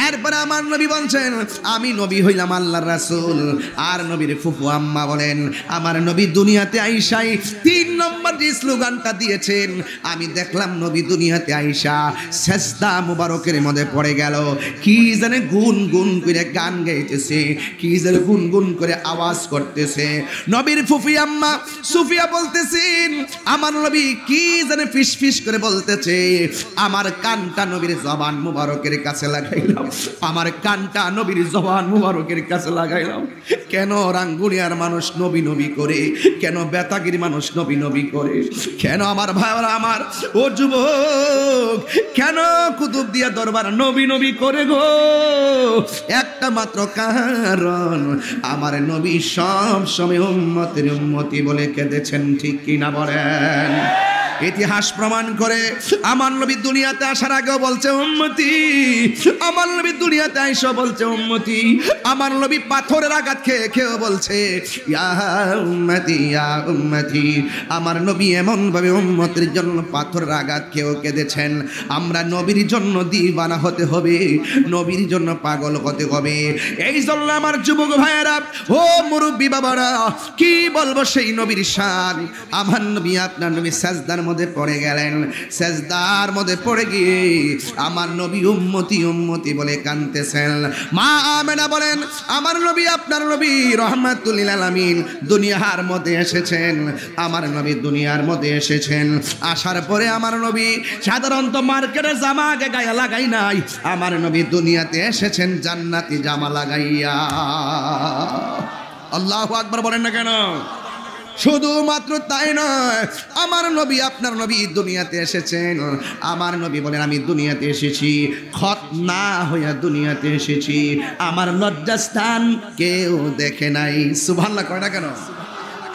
এরপরে আমার নবী বলছেন আমি নবী হইলাম আল্লাহর রাসূল। আর নবীর ফুফু আম্মা বলেন আমার নবী দুনিয়াতে আইসাই 3 নম্বর যে স্লোগানটা দিয়েছেন, আমি দেখলাম নবী দুনিয়াতে আইসা সেজদা মুবারকের মধ্যে পড়ে গেল। কি জানে গুন গুন করে গান গাইতেছে, কি জানে গুন গুন করে আওয়াজ করতেছে। নবীর ফুফি আম্মা সুফিয়া বলতেছেন আমার নবী কি জানে ফিস ফিস করে বলতেছে। আমার কানটা নবীর জবান মুবারকের কাছে লাগাইলাম, আমার কানটা নবীর জবান মুবারকের কাছে লাগাইলাম। কেন রাঙ্গুনিয়ার মানুষ নবী নবী করে? কেন বেতাগির মানুষ নবী নবী করে? কেন আমার ভাইরা আমার ও যুবক কেন কুতুবদিয়া দরবার নবী নবী করে গো? একটা মাত্র কারণ আমার নবী সব সময় উম্মতের উম্মতি বলে কেঁদেছেন। ঠিক কিনা বলেন? ইতিহাস প্রমাণ করে আমার নবী দুনিয়াতে আসার আগেও বলছে উম্মতি, আমার নবী দুনিয়াতে আইসা বলছে উম্মতি, আমার নবী পাথরের আঘাত খেয়ে খেয়েও বলছে ইয়া উম্মতি ইয়া উম্মতি। আমার নবী এমন ভাবে উম্মতের জন্য পাথরের আঘাত খেয়েও কেঁদেছেন। আমরা নবীর জন্য দিওয়ানা হতে হবে, নবীর জন্য পাগল হতে হবে। এই জন্য আমার যুবক ভাইয়েরা ও মুরব্বী বাবারা কি বলবো সেই নবীর শান। আমার নবী আপনার নবী সাজদার মধ্যে পড়ে গেলেন, সেজদার মধ্যে পড়ে গিয়ে আমার নবী উম্মতি উম্মতি বলে কাঁদতেছেন। মা আমেনা বলেন আমার নবী আপনার নবী রহমাতুল লিল আলামিন দুনিয়ার মধ্যে এসেছেন। আমার নবী দুনিয়ার মধ্যে এসেছেন, আসার পরে আমার নবী সাধারণত মার্কেটের জামা আগে গায়ে লাগাই নাই, আমার নবী দুনিয়াতে এসেছেন জান্নাতি জামা লাগাইয়া। আল্লাহু আকবার বলেন না কেন? শুধুমাত্র তাই নয়, আমার নবী আপনার নবী দুনিয়াতে এসেছেন। আমার নবী বলেন আমি দুনিয়াতে এসেছি খত না হইয়া দুনিয়াতে এসেছি, আমার লজ্জাস্থান কেউ দেখে নাই। সুবহানাল্লাহ কয় না কেন?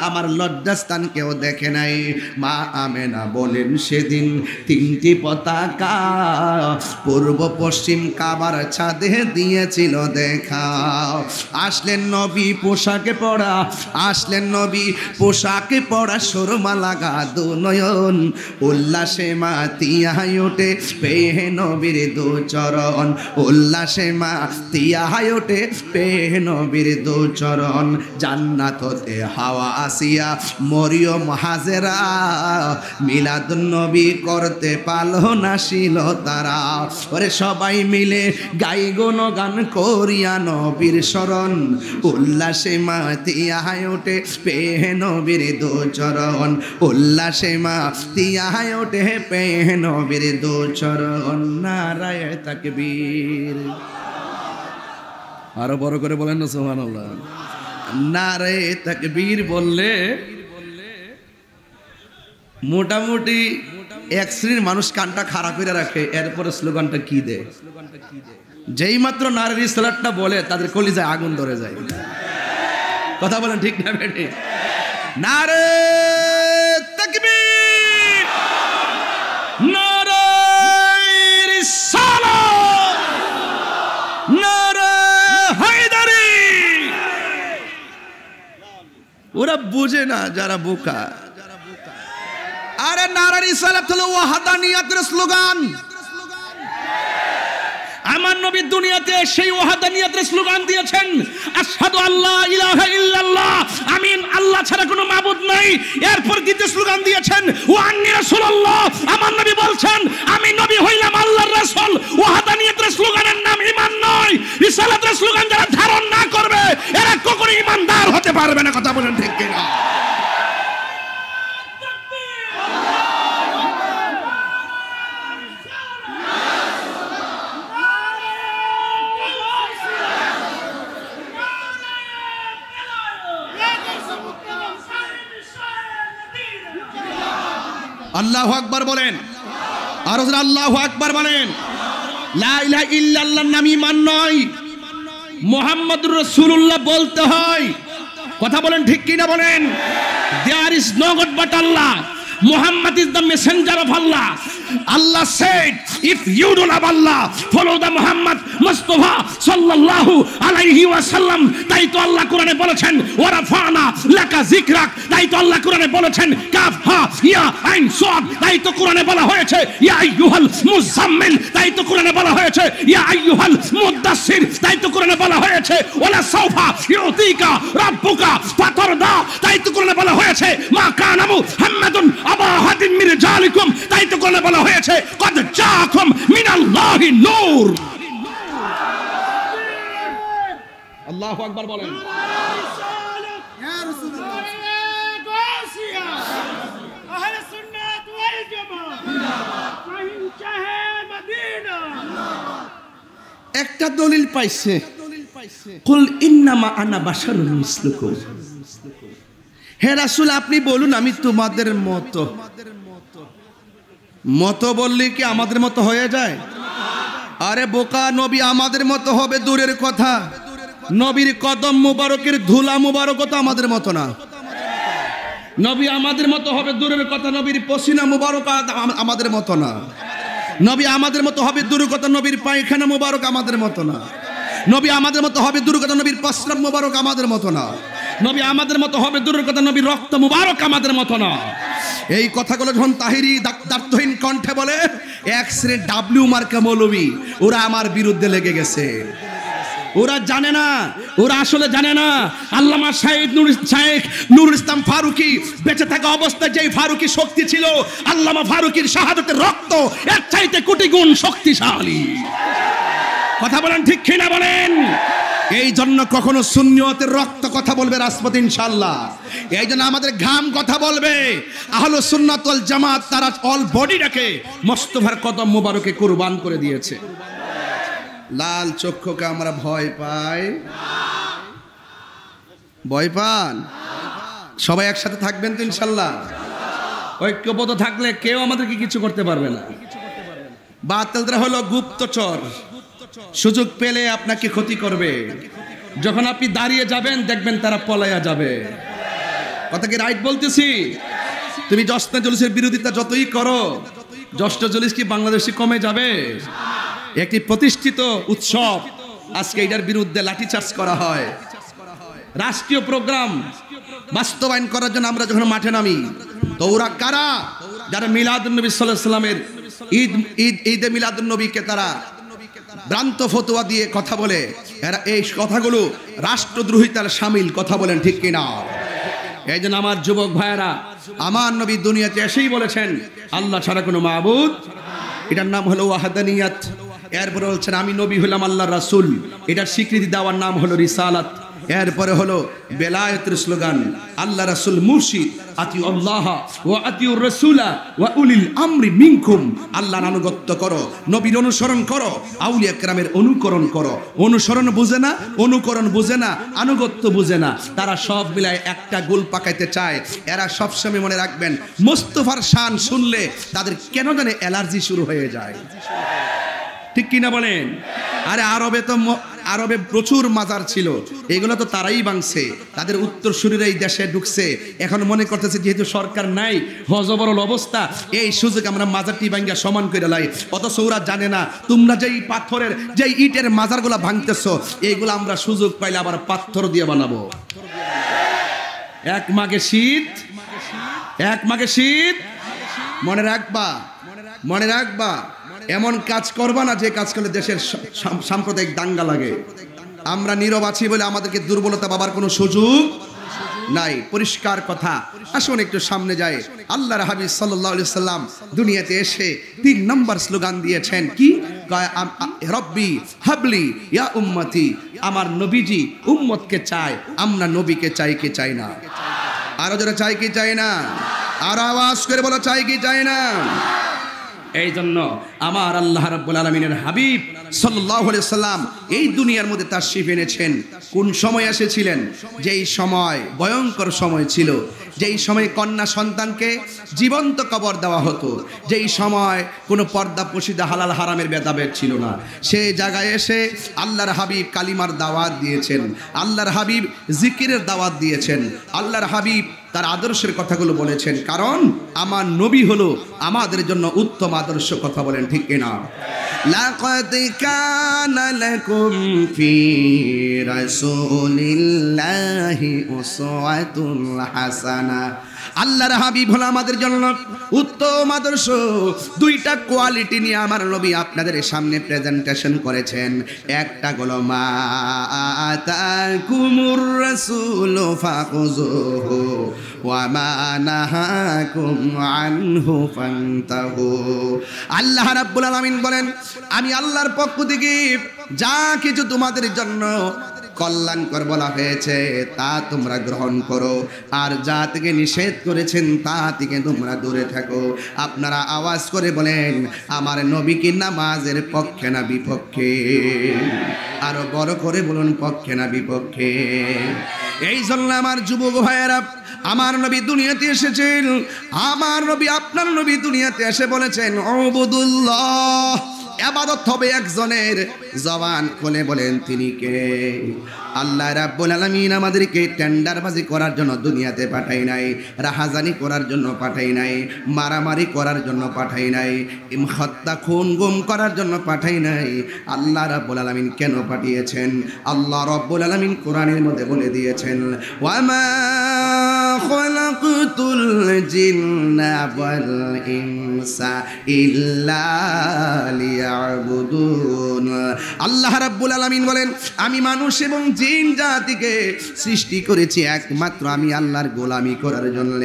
আমার লজ্জাস্থান কেউ দেখে নাই। মা আমেনা বলেন সেদিন তিনটি পতাকা পূর্ব পশ্চিম কাবার ছাদে দিয়েছিল দেখা। আসলেন নবী পোশাকে পরা, আসলেন নবী পোশাকে পরা, সুরমা লাগা দু নয়ন, উল্লাসে মাতিয়ায় ওঠে পেয়ে নবীর দু চরণ, উল্লাসে মাতিয়ায় ওঠে পেয়ে নবীর দু চরণ। জান্নাত হতে হাওয়া আসিয়া মরিয়ম হাজেরা মিলাদুন নবী করতে পারলো না ছিল তারা। ওরে সবাই মিলে গাই গুণগান করিয়া নবীর শরণ, উল্লাসে মাতিয়ায় ওঠে পেয়ে নবীর দু চরণ, উল্লাসে মাতিয়ায় ওঠে পেয়ে নবীর দু চরণ। নারায়ে তাকবীর। আরো বড় করে বলেন না সুবহানাল্লাহ। নারে তাকবীর বললে মোটামুটি এক শ্রেণীর মানুষ কানটা খারাপ করে রাখে, এরপরে স্লোগানটা কি দেয়? যেই মাত্র নারে রিসালাতটা বলে তাদের কলিজায় আগুন ধরে যায়। কথা বলেন ঠিক না বেটি? নারে তাকবীর, নারে রিসালাত, নারে হায়দারি। ওরা বুঝে না যারা বোকা। আরে নারে রিসালাত হলো ওয়াহদানিয়াতের স্লোগান। আমার নবী দুনিয়াতে সেই ওয়াহদানিয়াতের স্লোগান দিয়েছেন, আশহাদু আল্লা ইলাহা ইল্লাল্লাহ, আমিন আল্লাহ ছাড়া কোনো মাবুদ নাই। এরপর দ্বিতীয় স্লোগান দিয়েছেন ওয়া আন্নী রাসূলুল্লাহ, আমার নবী বলছেন আমি নবী হইলাম আল্লাহর রাসূল। ওয়াহদানিয়াতের স্লোগানের নাম ঈমান নয়। রিসালাতের স্লোগান যারা ধারণ না করবে এরা কখনো ঈমানদার হতে পারবে না। কথা বলেন ঠিক কিনা? আল্লাহু আকবার বলেন, আর আল্লাহু আকবার বলেন। লা ইলাহা ইল্লাল্লাহর নাম ঈমান নয়, মুহাম্মাদুর রাসূলুল্লাহ বলতে হয়। কথা বলেন ঠিক কিনা বলেন? There is no God but Allah. Muhammad is the messenger of Allah. Allah said, if you don't love Allah, follow the Muhammad Mustafa sallallahu alayhi wa sallam. তাই তো আল্লাহ কোরআনে বলেছেন ওয়ারাফানা লাকা যিকরাক। তাই তো আল্লাহ কোরআনে বলেছেন কাফ হা ইয়া আইন সাদ। তাই তো কোরআনে বলা হয়েছে ইয়া আইয়ুহাল মুজাম্মিল। তাই তো কোরআনে বলা হয়েছে ইয়া আইয়ুহাল মুদাসসির। তাই তো কোরআনে বলা হয়েছে ওয়ালা সাউফা ইউতিকা রাব্বুকা ফাতারদা। তাই তো কোরআনে বলা হয়েছে মা কানা মুহাম্মাদুন আবা হাদিন মির জালিকুম। তাই তো কোরআনে বলা হয়েছে কদ জাআকুম মিনাল্লাহি নূর। আল্লাহু আকবার বলেন। ইয়া রাসূলুল্লাহ গাসিয়া আহলে সুন্নাত ওয়াল জামাআহ কাহিন চাহে মদিনা। একটা দলিল পাইছে, কুল ইন্নামা আনা বাশারুন মিসলুকুম। হে রাসূল আপনি বলুন আমি তোমাদের মতো। মতো বললে কি আমাদের মতো হয়ে যায়? আরে বোকা, নবী আমাদের মতো হবে দূরের কথা, নবীর কদম মুবারকের ধুলা মুবারক তো আমাদের মতো না। নবী আমাদের মতো হবে দূরের কথা, নবীর পসিনা মুবারক আমাদের মতো না। নবী আমাদের মতো হবে দূরের কথা, নবীর পায়খানা মুবারক আমাদের মতো না। নবী আমাদের মতো হবে দূরের কথা, নবীর প্রস্রাব মুবারক আমাদের মতো না। নবী আমাদের মতো হবে দূরের কথা, নবীর রক্ত মুবারক আমাদের মতো না। এই কথাগুলো যখন তাহিরি দার্থহীন কণ্ঠে বলে, এক শ্রেণীর ডাব্লিউ মার্কা মৌলবী ওরা আমার বিরুদ্ধে লেগে গেছে। ওরা জানে না, ওরা আসলে জানে না আল্লামা শাহেখ নুরুল ইসলাম ফারুকী বেঁচে থাকা অবস্থায় যেই ফারুকী শক্তি ছিল, আল্লামা ফারুকীর শাহাদাতের রক্ত এর চাইতে কোটি গুণ শক্তিশালী। কথা বলেন ঠিক কিনা বলেন? এই জন্য কখনো সুন্নিয়তের রক্ত কথা বলবে রাজপথে ইনশাআল্লাহ। এই জন্য আমাদের ঘাম কথা বলবে। আহলে সুন্নাত ওয়াল জামাত তারা অল বডিটাকে মোস্তফার কদম মুবারকে কুরবান করে দিয়েছে। লাল চক্ষুকে আমরা ভয় পাই? ভয় পান? সবাই একসাথে থাকবেন তো ইনশাল্লাহ? ঐক্যবদ্ধ থাকলে কেউ আমাদেরকে কিছু করতে পারবে না। বাতিলরা হলো গুপ্তচর, সুযোগ পেলে আপনাকে ক্ষতি করবে। যখন আপনি দাঁড়িয়ে যাবেন দেখবেন তারা পলায়া যাবে। কথা কি রাইট বলতেছি? তুমি জশ্নে জুলুসের বিরোধিতা যতই করো, জশ্নে জুলুস কি বাংলাদেশে কমে যাবে? একটি প্রতিষ্ঠিত উৎসব, আজকে এটার বিরুদ্ধে লাঠিচার্জ করা হয়। রাষ্ট্রীয় প্রোগ্রাম বাস্তবায়ন করার জন্য আমরা যখন মাঠে নামি, তো ওরা কারা? যারা মিলাদুন্নবী সাল্লাল্লাহু আলাইহি সাল্লামের ঈদে মিলাদুন্নবীকে তারা ভ্রান্ত ফতোয়া দিয়ে কথা বলে, এরা এই কথাগুলো রাষ্ট্রদ্রোহিতার শামিল। কথা বলেন ঠিক কিনা? এই জন্য আমার যুবক ভাইয়েরা, আমার নবী দুনিয়াতে এসেই বলেছেন আল্লাহ ছাড়া কোনো মাবুদ, এটার নাম হলো ওয়াহদানিয়াত। এরপরে বলছেন আমি নবী হলাম আল্লাহর রাসূল, এটার স্বীকৃতি দেওয়ার নাম হলো রিসালাত। এরপরে হলো বেলায়েতের স্লোগান আল্লাহ রাসূল মুর্শিদ, আতিউ আল্লাহ ওয়া আতিউর রাসূলা ওয়া উলিল আমরি মিনকুম। আল্লাহর আনুগত্য করো, নবীর অনুসরণ করো, আউলিয়া কেরামের অনুকরণ করো। অনুসরণ বুঝে না, অনুকরণ বুঝে না, আনুগত্য বুঝে না, তারা সব মিলায় একটা গোল পাকাইতে চায়। এরা সবসময় মনে রাখবেন, মোস্তফার শান শুনলে তাদের কেন জানে অ্যালার্জি শুরু হয়ে যায়। ঠিক কিনা বলেন? আরে আরবে প্রচুর মাজার ছিল, এগুলো তো তারাই ভাঙছে, তাদের উত্তরসূরিরা এই দেশে ঢুকছে। এখন মনে করতেছে যেহেতু সরকার নাই, হজবরল অবস্থা, এই সুযোগ আমরা মাজারটি ভাঙ্গা সমান করে লাই। অথচ ওরা জানে না তোমরা যেই পাথরের, যেই ইটের মাজারগুলো ভাঙতেছ, এইগুলো আমরা সুযোগ পাইলে আবার পাথর দিয়ে বানাবো। এক মাঘে শীত, এক মাঘে শীত, মনে রাখবা, মনে রাখবা, এমন কাজ করবা না যে কাজ করলে দেশের সাম্প্রদায়িক দাঙ্গা লাগে। আমরা নীরব আছি বলে আমাদেরকে দুর্বলতা পাবার কোনো সুযোগ নাই। পরিষ্কার কথা। আসুন একটু সামনে যায়। আল্লাহর হাবিব সাল্লাল্লাহু আলাইহি সাল্লাম দুনিয়াতে এসে 3 নম্বর স্লোগান দিয়েছেন কি? রব্বি হাবলি ইয়া উম্মতি। আমার নবীজি উম্মতকে চায়, আমরা নবীকে চাই কি চাই না? আরো যারা চাই কি চাই না? আর আওয়াজ করে বলো চাই কি চাই না? এই জন্য আমার আল্লাহ রাব্বুল আলামিনের হাবিব সাল্লাল্লাহু আলাইহি সাল্লাম এই দুনিয়ার মধ্যে তাশরীফ এনেছেন। কোন সময় এসেছিলেন? যেই সময় ভয়ঙ্কর সময় ছিল, যেই সময় কন্যা সন্তানকে জীবন্ত কবর দেওয়া হতো, যেই সময় কোনো পর্দা পশিদা হালাল হারামের ভেদাভেদ ছিল না, সেই জায়গায় এসে আল্লাহর হাবিব কালিমার দাওয়াত দিয়েছেন, আল্লাহর হাবিব জিকিরের দাওয়াত দিয়েছেন, আল্লাহর হাবিব তার আদর্শের কথাগুলো বলেছেন। কারণ আমার নবী হলো আমাদের জন্য উত্তম আদর্শ। কথা বলেন ঠিক কিনা? লাকাদ কানা লাকুম ফি রাসূলিল্লাহি উসওয়াতুন হাসানা। আল্লাহর হাবিব হলো আমাদের জন্য উত্তম আদর্শ। 2টা কোয়ালিটি নিয়ে আমার নবী আপনাদের সামনে প্রেজেন্টেশন করেছেন। একটা হলো মা আতাকুমুর রাসূলু ফাখুযুহু ওয়া মা নাহাকুম আনহু ফান্তাহু। আল্লাহ রাব্বুল আলামিন বলেন, আমি আল্লাহর পক্ষ থেকে যা কিছু তোমাদের জন্য কল্যাণকর বলা হয়েছে তা তোমরা গ্রহণ করো, আর যা থেকে নিষেধ করেছেন তা থেকে তোমরা দূরে থাকো। আপনারা আওয়াজ করে বলেন, আমার নবী কি নামাজের পক্ষে না বিপক্ষে? আরো বড় করে বলুন, পক্ষে না বিপক্ষে? এই জন্য আমার যুবক ভাইয়েরা, আমার নবী দুনিয়াতে এসেছেন, আমার নবী আপনার নবী দুনিয়াতে এসে বলেছেন উবুদুল্লাহ, ইবাদত হবে একজনের। জবান খুলে বলেন তিনি কে? আল্লাহ রাব্বুল আলামিন আমাদেরকে টেন্ডারবাজি করার জন্য দুনিয়াতে পাঠাই নাই, রাহাজানি করার জন্য পাঠাই নাই, মারামারি করার জন্য পাঠাই নাই, হত্যা খুন গুম করার জন্য পাঠাই নাই। আল্লাহ রাব্বুল আলামিন কেন পাঠিয়েছেন? আল্লাহ রাব্বুল আলামিন কোরআনের মধ্যে বলে দিয়েছেন, ওয়ামা খালাকতুল জিন্না ওয়াল ইনসা ইল্লা লিয়াবুদুন। আল্লাহ রাব্বুল আলামিন বলেন, আমি মানুষ এবং জিন জাতিকে সৃষ্টি করেছি একমাত্র আমি আল্লাহর গোলামি করার জন্য।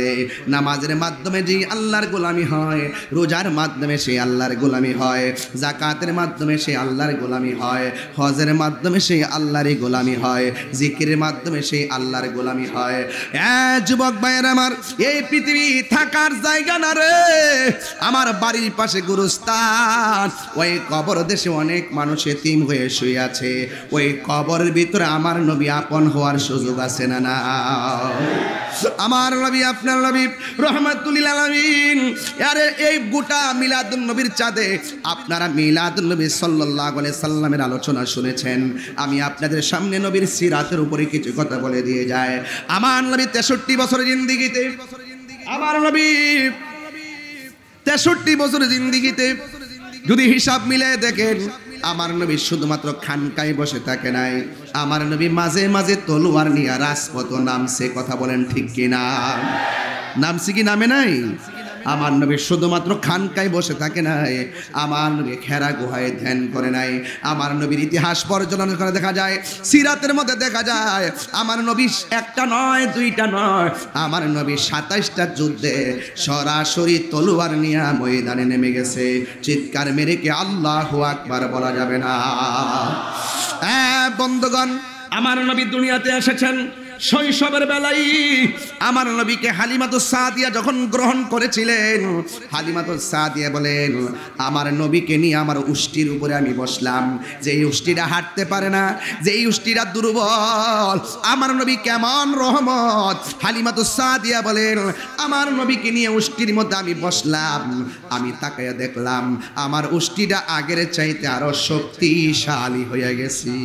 নামাজের মাধ্যমে যে আল্লাহর গোলামি হয়, রোজার মাধ্যমে সে আল্লাহর গোলামি হয়, যাকাতের মাধ্যমে সে আল্লাহর গোলামি হয়, হজের মাধ্যমে সে আল্লাহরই গোলামি হয়, জিকিরের মাধ্যমে সে আল্লাহর গোলামি হয়। যুবক ভাইয়েরা আমার, এই পৃথিবী থাকার জায়গা না রে। আমার বাড়ির পাশে গুরুস্থান, ওই ওই কবর দেশে অনেক মানুষ এতিম হয়ে শুয়ে আছে, ওই কবরের ভিতরে আমার নবী আপন হওয়ার সুযোগ আছে না? না, আমার নবী আপনার নবী রহমাতুল লিল আলামিন। আরে এই গোটা মিলাদুন নবীর চাঁদে আপনারা মিলাদুন নবী সাল্লাল্লাহু আলাইহি সাল্লামের আলোচনা শুনেছেন। আমি আপনাদের সামনে নবীর সিরাতের উপরে কিছু কথা বলে দিয়ে যায়। আমার নবী 63 বছর জিন্দেগিতে, আমার নবী 63 বছর জিন্দেগিতে যদি হিসাব মিলে দেখেন, আমার নবী শুধুমাত্র খানকায় বসে থাকে নাই, আমার নবী মাঝে মাঝে তলোয়ার নিয়ে রাজপথ নামছে। কথা বলেন ঠিক কিনা? নামছে কি নামে নাই? আমার নবী শুধুমাত্র খানকায় বসে থাকে নাই, আমার নবী খেরা গুহায় ধ্যান করে নাই। আমার নবীর ইতিহাস পর্যটন করে দেখা যায়, সিরাতের মধ্যে দেখা যায় আমার নবী একটা নয় দুইটা নয়, আমার নবী 27টা যুদ্ধে সরাসরি তলোয়ার নিয়ে ময়দানে নেমে গেছে। চিৎকার মেরে কি আল্লাহু আকবার বলা যাবে না? হ্যাঁ বন্ধুগণ, আমার নবী দুনিয়াতে এসেছেন শৈশবের বেলায় আমার নবীকে হালিমাতুস সাদিয়া যখন গ্রহণ করেছিলেন, হালিমাতুস সাদিয়া বলেন আমার নবীকে নিয়ে আমার উষ্টির উপরে আমি বসলাম, যে এই উষ্টিটা হাঁটতে পারে না, যে এই উষ্টিটা দুর্বল, আমার নবী কেমন রহমত। হালিমাতুস সাদিয়া বলেন আমার নবীকে নিয়ে উষ্টির মধ্যে আমি বসলাম, আমি তাকায়া দেখলাম আমার উষ্টিটা আগের চাইতে আরো শক্তিশালী হয়ে গেছি।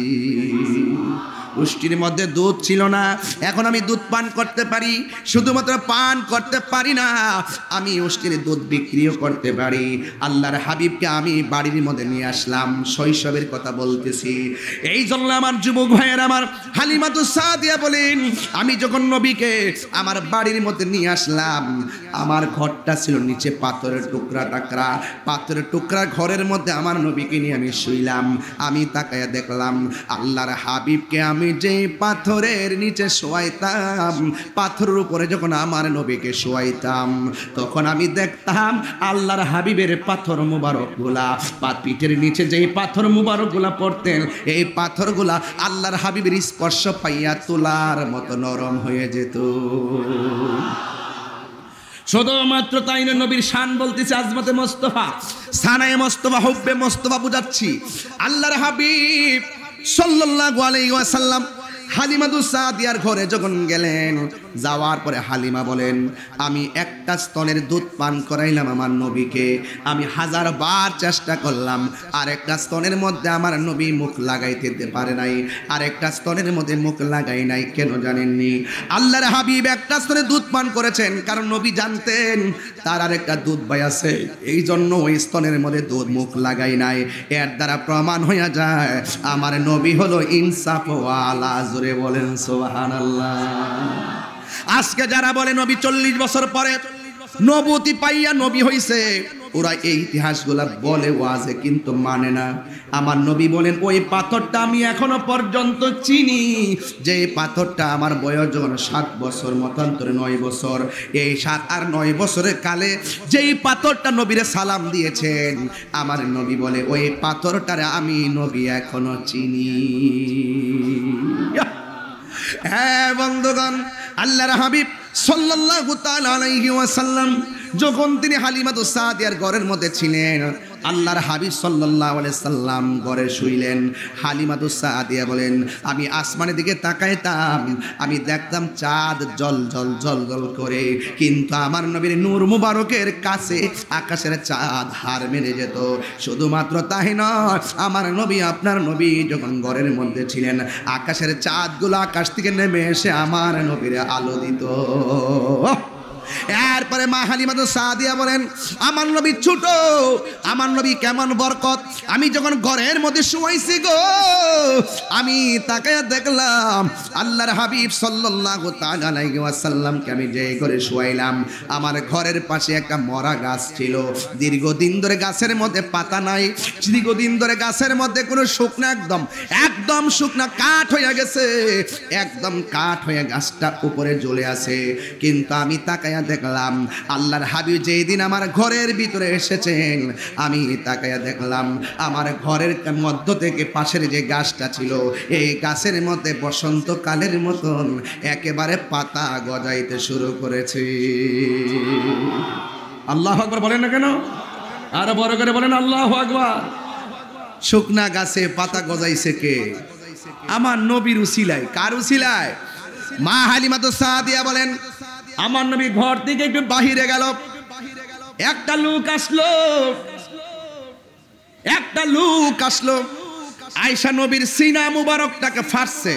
উষ্টির মধ্যে দুধ ছিল না, এখন আমি দুধ পান করতে পারি, শুধুমাত্র পান করতে পারি না, আমি উষ্টির দুধ বিক্রিও করতে পারি। আল্লাহর হাবিবকে আমি বাড়ির মধ্যে নিয়ে আসলাম, শৈশবের কথা বলতেছি। এই জন্য আমার যুবক ভাইয়ের আমার হালিমাতুস সাদিয়া বলেন আমি যখন নবীকে আমার বাড়ির মধ্যে নিয়ে আসলাম, আমার ঘরটা ছিল নিচে পাথরের টুকরা টাকরা, পাথরের টুকরা ঘরের মধ্যে আমার নবীকে নিয়ে আমি শুইলাম। আমি তাকায়া দেখলাম আল্লাহর হাবিবকে আমি যে পাথরের নিচে শোয়াইতাম, পাথরের উপরে যখন আমার নবীকে শোয়াইতাম, তখন আমি দেখতাম আল্লাহর হাবিবের পাথর মুবারকগুলা, পিঠের নিচে যেই পাথর মুবারকগুলা পড়তেন, এই পাথরগুলা আল্লাহর হাবিবের স্পর্শ পাইয়া তুলার মতো নরম হয়ে যেত। শুধুমাত্র তাই না, নবীর শান বলতেছে আজমতে মোস্তফা, সানায়ে মোস্তফা, হুব্বে মোস্তফা বুঝাচ্ছি। আল্লাহর হাবিব সাল্লাল্লাহু আলাইহি ওয়াসাল্লাম হালিমাতুস সাদিয়ার ঘরে যখন গেলেন, যাওয়ার পরে হালিমা বলেন আমি একটা স্তনের দুধ পান করাইলাম আমার নবীকে, আমি 1000 বার চেষ্টা করলাম, আর একটা স্তনের মধ্যে আমার নবী মুখ লাগাইতে পারে নাই, আর একটা স্তনের মধ্যে মুখ লাগাই নাই। কেন জানেননি? আল্লাহর হাবিব একটা স্তনে দুধ পান করেছেন, কারণ নবী জানতেন তার আর একটা দুধ ভাই আছে, এই জন্য ওই স্তনের মধ্যে দুধ মুখ লাগাই নাই। এর দ্বারা প্রমাণ হয়ে যায় আমার নবী হলো ইনসাফ ওয়ালা। জোরে বলেন সুবহানাল্লাহ। আজকে যারা বলে নবী 40 বছর পরে নবুতি পাইয়া নবী হইছে, ওরা এই ইতিহাসগুলা বলে ওয়াজে কিন্তু মানে না। আমার নবী বলেন ওই পাথরটা আমি এখনো পর্যন্ত চিনি, যে পাথরটা আমার বয়স যখন 7 বছর, মতান্তরে 9 বছর, এই 7 আর 9 বছরের কালে যেই পাথরটা নবীরে সালাম দিয়েছেন, আমার নবী বলে ওই পাথরটারে আমি নবী এখনো চিনি। হ্যাঁ বন্ধুগণ, আল্লাহর হাবিব সাল্লাল্লাহু তাআলা আলাইহি ওয়াসাল্লাম যখন তিনি হালিমাতুস সাদিয়ার ঘরের মধ্যে ছিলেন, আল্লাহর হাবিব সাল্লাল্লাহু আলাইহি সাল্লাম ঘরে শুইলেন। হালিমাতুস সাদিয়া বলেন আমি আসমানের দিকে তাকাইতাম, আমি দেখতাম চাঁদ জল জল জল জল করে, কিন্তু আমার নবীর নূর মুবারকের কাছে আকাশের চাঁদ হার মেনে যেত। শুধুমাত্র তাই নয়, আমার নবী আপনার নবী যখন ঘরের মধ্যে ছিলেন, আকাশের চাঁদগুলো আকাশ থেকে নেমে এসে আমার নবীর আলো দিত। এরপরে মা হালিমাতুস সাদিয়া বলেন আমার নবী ছোট, আমার নবী কেমন বরকত, আমি যখন ঘরের মধ্যে শুয়াইছি গো, আমি তাকায়া দেখলাম আল্লাহর হাবিব সাল্লাল্লাহু তাআলা আলাইহি ওয়াসাল্লামকে আমি যে ঘরে শুয়াইলাম, আমার ঘরের পাশে একটা মরা গাছ ছিল। দীর্ঘদিন ধরে গাছের মধ্যে পাতা নাই, দীর্ঘদিন ধরে গাছের মধ্যে কোনো শুকনা, একদম শুকনা কাঠ হয়ে গেছে, একদম কাঠ হয়ে গাছটা উপরে জ্বলে আছে। কিন্তু আমি তাকায়া দেখলাম আল্লাহর হাবিব যেই দিন আমার ঘরের ভিতরে এসেছেন, আমি তাকায়া দেখলাম আমার ঘরের মধ্য থেকে পাশের যে গাছটা ছিল, এই গাছের মধ্যে বসন্তকালের মতন একেবারে পাতা গজাইতে শুরু করেছে। আল্লাহু আকবার বলেন না কেন? আরো বড় করে বলেন আল্লাহু আকবার। শুকনা গাছে পাতা গজাইছে কে? আমার নবীর উসিলায়। কার উসিলায়? মা হালিমাতুস সাদিয়া বলেন আমার নবী ঘর থেকে একটু বাহিরে গেল, একটা লোক আসলো, আয়েশা নবীর সিনা মুবারকটাকে ফাটছে।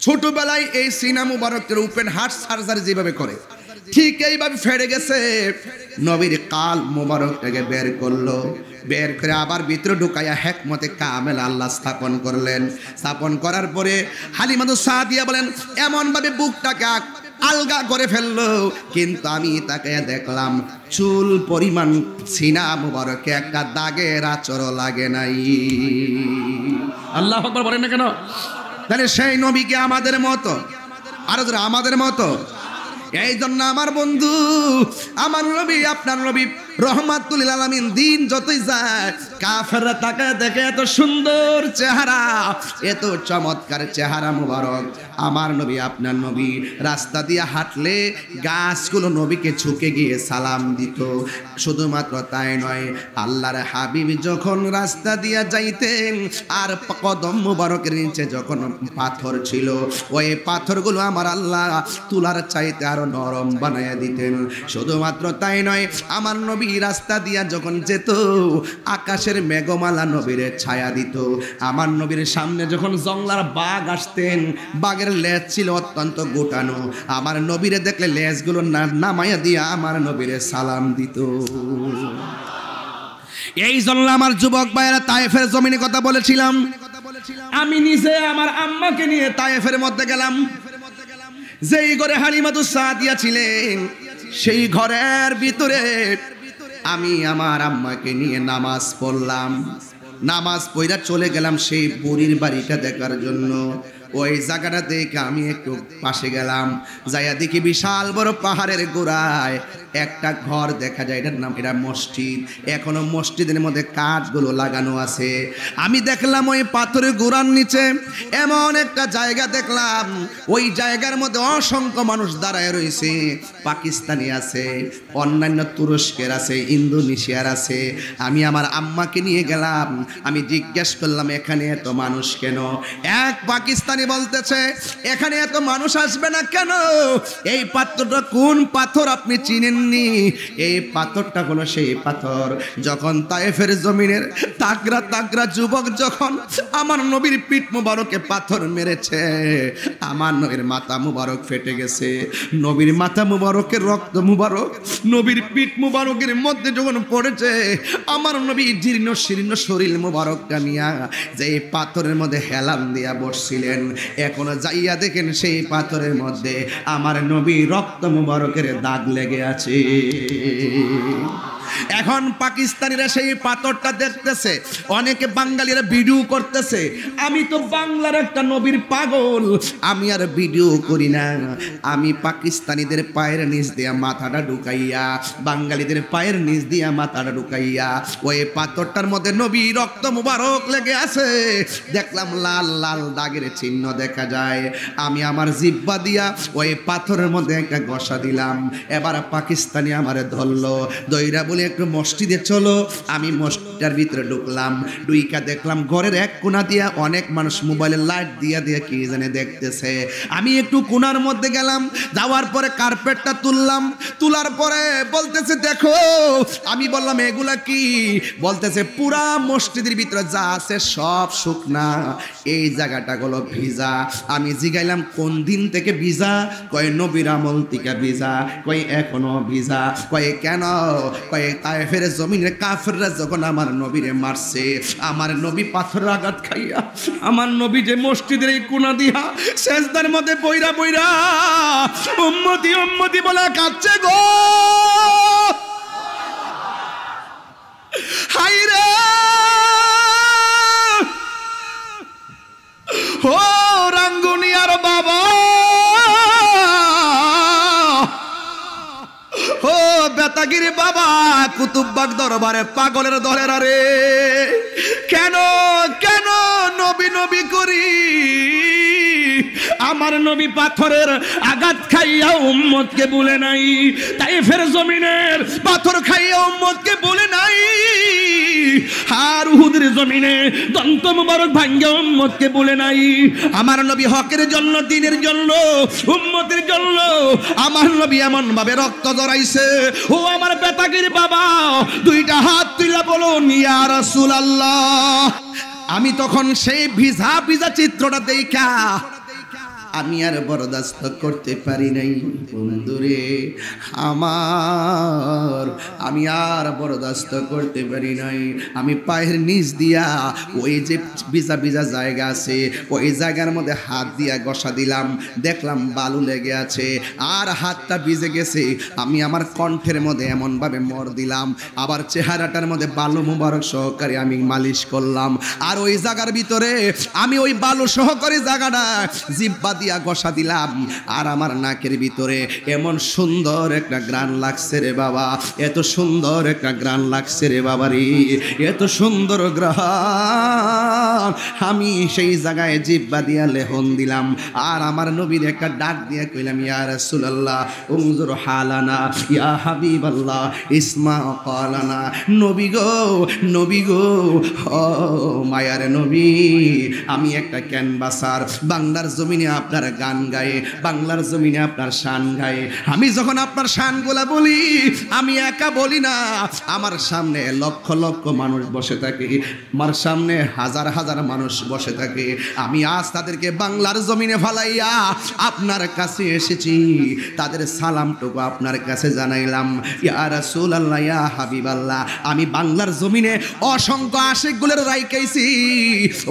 ছোটবেলায় এই সিনা মুবারকের ওপেন হার্ট সার্জারি যেভাবে করে ঠিক এইভাবে ফেড়ে গেছে। নবীর কাল মুবারকটাকে বের করলো, বের করে আবার ভিতরে ঢুকাইয়া হিকমতে কামেল আল্লাহ স্থাপন করলেন। স্থাপন করার পরে হালিমাতুস সাদিয়া বলেন এমন ভাবে বুকটাকে আলগা করে ফেললো, কিন্তু আমি তাকে দেখলাম চুল পরিমাণ সিনা মুবারকে একটা দাগের আচরও লাগে নাই। আল্লাহু আকবার বলেন না কেন? তাহলে সেই নবীকে আমাদের মতো, আরো যারা আমাদের মতো। এই জন্য আমার বন্ধু, আমার নবী, আপনার নবী রহমাতুল লিল আলামিন, দিন যতই যায় কাফেররা তাকে দেখে এত সুন্দর চেহারা, এত চমৎকার চেহারা মুবারক। আমার নবী, আপনার নবী রাস্তা দিয়ে হাঁটলে গাছগুলো নবীকে ঝুঁকে গিয়ে সালাম দিত। শুধুমাত্র তাই নয়, আল্লাহর হাবিব যখন রাস্তা দিয়ে যাইতেন আর কদম মুবারকের নিচে যখন পাথর ছিল, ওই পাথরগুলো আমার আল্লাহ তুলার চাইতে আরো নরম বানাইয়া দিতেন। শুধুমাত্র তাই নয়, আমার নবী রাস্তা দিয়া যখন যেত আকাশের মেঘমালা নবীর ছায়া দিত। আমার নবীর সামনে যখন জংলার বাঘ আসতেন, বাঘের লেজ ছিল অত্যন্ত গোটানো, আমার নবীরে দেখলে লেজগুলো নামাইয়া দিয়া আমার নবীরে সালাম দিত। এই জন্য আমার যুবক ভাইয়েরা তায়েফের জমিনে কথা বলেছিলাম, আমি নিজে আমার আম্মাকে নিয়ে তায়েফের মধ্যে গেলাম। যেই ঘরে হালিমাতুস সাদিয়া ছিলেন সেই ঘরের ভিতরে আমি আমার আম্মাকে নিয়ে নামাজ পড়লাম। নামাজ পড়া চলে গেলাম সেই বুড়ির বাড়িটা দেখার জন্য। ওই জায়গাটা দেখে আমি একটু পাশে গেলাম, যাইয়া দেখি বিশাল বড় পাহাড়ের গোড়ায় একটা ঘর দেখা যায়, এটার নাম, এটা মসজিদ। এখনো মসজিদের মধ্যে কাঠগুলো লাগানো আছে। আমি দেখলাম ওই পাথরের গোড়ার নিচে এমন একটা জায়গা দেখলাম, ওই জায়গার মধ্যে অসংখ্য মানুষ দাঁড়ায় রয়েছে। পাকিস্তানি আছে, অন্যান্য তুরস্কের আছে, ইন্দোনেশিয়ার আছে। আমি আমার আম্মাকে নিয়ে গেলাম, আমি জিজ্ঞেস করলাম এখানে এত মানুষ কেন? এক পাকিস্তানি বলতেছে এখানে এত মানুষ আসবে না কেন? এই পাথরটা কোন পাথর আপনি চিনেননি? এই পাথরটা হলো সেই পাথর যখন তায়েফের জমিনের তাগরা তাগরা যুবক যখন আমার নবীর পিঠ মুবারকে পাথর মেরেছে, আমার নবীর মাথা মুবারক ফেটে গেছে। নবীর মাথা মুবারকের রক্ত মুবারক নবীর পিঠ মুবারকের মধ্যে যখন পড়েছে, আমার নবী জীর্ণ শীর্ণ শরীর মুবারকটা নিয়া যে পাথরের মধ্যে হেলান দিয়া বসছিলেন, এখনো যাইয়া দেখেন সেই পাথরের মধ্যে আমার নবী রক্ত মুবারকের দাগ লেগে আছে। এখন পাকিস্তানিরা সেই পাথরটা দেখতেছে, অনেকে বাঙালিরা ভিডিও করতেছে। আমি তো বাংলার একটা নবীর পাগল, আমি আর ভিডিও করি না। আমি পাকিস্তানিদের পায়ের নিচ দিয়া মাথাটা ঢুকাইয়া, বাঙালিদের পায়ের নিচ দিয়া মাথাটা ঢুকাইয়া ওই পাথরটার মধ্যে নবী রক্ত মুবারক লেগে আছে। দেখলাম লাল লাল দাগের চিহ্ন দেখা যায়। আমি আমার জিহ্বা দিয়া ওই পাথরের মধ্যে একটা ঘষা দিলাম। এবার পাকিস্তানি আমারে ধরলো, দইরা বলে একটু মসজিদে চলো। আমি মসজিদের ভিতরে ঢুকলাম, ঢুইকা দেখলাম ঘরের এক কোণা দিয়া অনেক মানুষ মোবাইলের লাইট দিয়া দিয়া কি জানে দেখতেছে। আমি একটু কোণার মধ্যে গেলাম, যাওয়ার পরে কার্পেটটা তুললাম, তোলার পরে বলতেছে দেখো। আমি বললাম এগুলা কি? বলতেছে পুরা মসজিদের ভিতরে যা আছে সব শুকনা, এই জায়গাটা হলো ভিজা। আমি জিগাইলাম কোন দিন থেকে ভিজা? কয় নবীর আমল থেকে ভিজা। কয় এখনো ভিজা। কয় কেন? কয় তায়েফের জমিনে কাফেররা যখন আমার নবীরে মারছে, আমার নবী পাথরের আঘাত খাইয়া আমার নবী যে মসজিদের এই কোণা দিয়া সেজদার মধ্যে বইরা বইরা উম্মতি উম্মতি বলে কাঁদছে গো। হাইরে ও রাঙ্গুনিয়ার বাবা, ও বেতাগিরি বাবা, কুতুববাগ দরবারে পাগলের দলের রে কেন কেন নবী নবী করি? আমার নবী পাথরের আঘাত খাইয়া উম্মতকে বলে নাই, তায়েফের জমিনের পাথর খাইয়া উম্মতকে বলে নাই, আর উহুদের জমিনে দন্ত মুবারক ভাঙ্গে উম্মতকে বলে নাই। আমার নবী হকের জন্য, দ্বীনের জন্য, উম্মতের জন্য আমার নবী এমন ভাবে রক্ত জড়াইছে। ও আমার বেতাগির বাবা, দুইটা হাত তুলে বলুন ইয়া রাসূলুল্লাহ। আমি তখন সেই ভিজা ভিজা চিত্রটা দেখা আমি আর বরদাস্ত করতে পারি নাই বন্ধুরে আমার, আমি আর বরদাস্ত করতে পারি নাই। আমি পায়ের নিচ দিয়া ওই যে ভিজা ভিজা জায়গা আছে ওই জায়গার মধ্যে হাত দিয়া ঘষা দিলাম, দেখলাম বালু লেগে আছে আর হাতটা ভিজে গেছে। আমি আমার কণ্ঠের মধ্যে এমনভাবে মর দিলাম, আবার চেহারাটার মধ্যে বালু মুবারক সহকারে আমি মালিশ করলাম। আর ওই জায়গার ভিতরে আমি ওই বালু সহকারে জায়গাটা জিব্বা দিয়া ঘষা দিলাম। আর আমার নাকের ভিতরে এমন সুন্দর একটা গ্রান লাগছে রে বাবা, এত সুন্দর একটা গ্রান লাগছে রে বাবা রে, এত সুন্দর গ্রান। আমি সেই জায়গায় জিব্বা দিয়া লেহন দিলাম আর আমার নবীর একটা ডাক দিয়া কইলাম ইয়া রাসূলুল্লাহ উনজুর হালানা ইয়া হাবিবাল্লাহ ইসমা ক্বালানা। নবী গো, নবী গো, ও মায়ার নবী, আমি একটা ক্যানভাসার, বাংলার জমিনে আপনার গান গায়ে, বাংলার জমিনে আপনার শান গায়ে। আমি যখন আপনার শানগুলা বলি আমি একা বলি না, আমার সামনে লক্ষ লক্ষ মানুষ বসে থাকে, আমার সামনে হাজার হাজার মানুষ বসে থাকে। আমি আজ তাদেরকে বাংলার জমিনে ফালাইয়া আপনার কাছে এসেছি, তাদের সালামটুকু আপনার কাছে জানাইলাম। ইয়া রাসূলুল্লাহ ইয়া হাবিবাল্লাহ, আমি বাংলার জমিনে অসংখ্য আশিকগুলোর রাইখাইছি,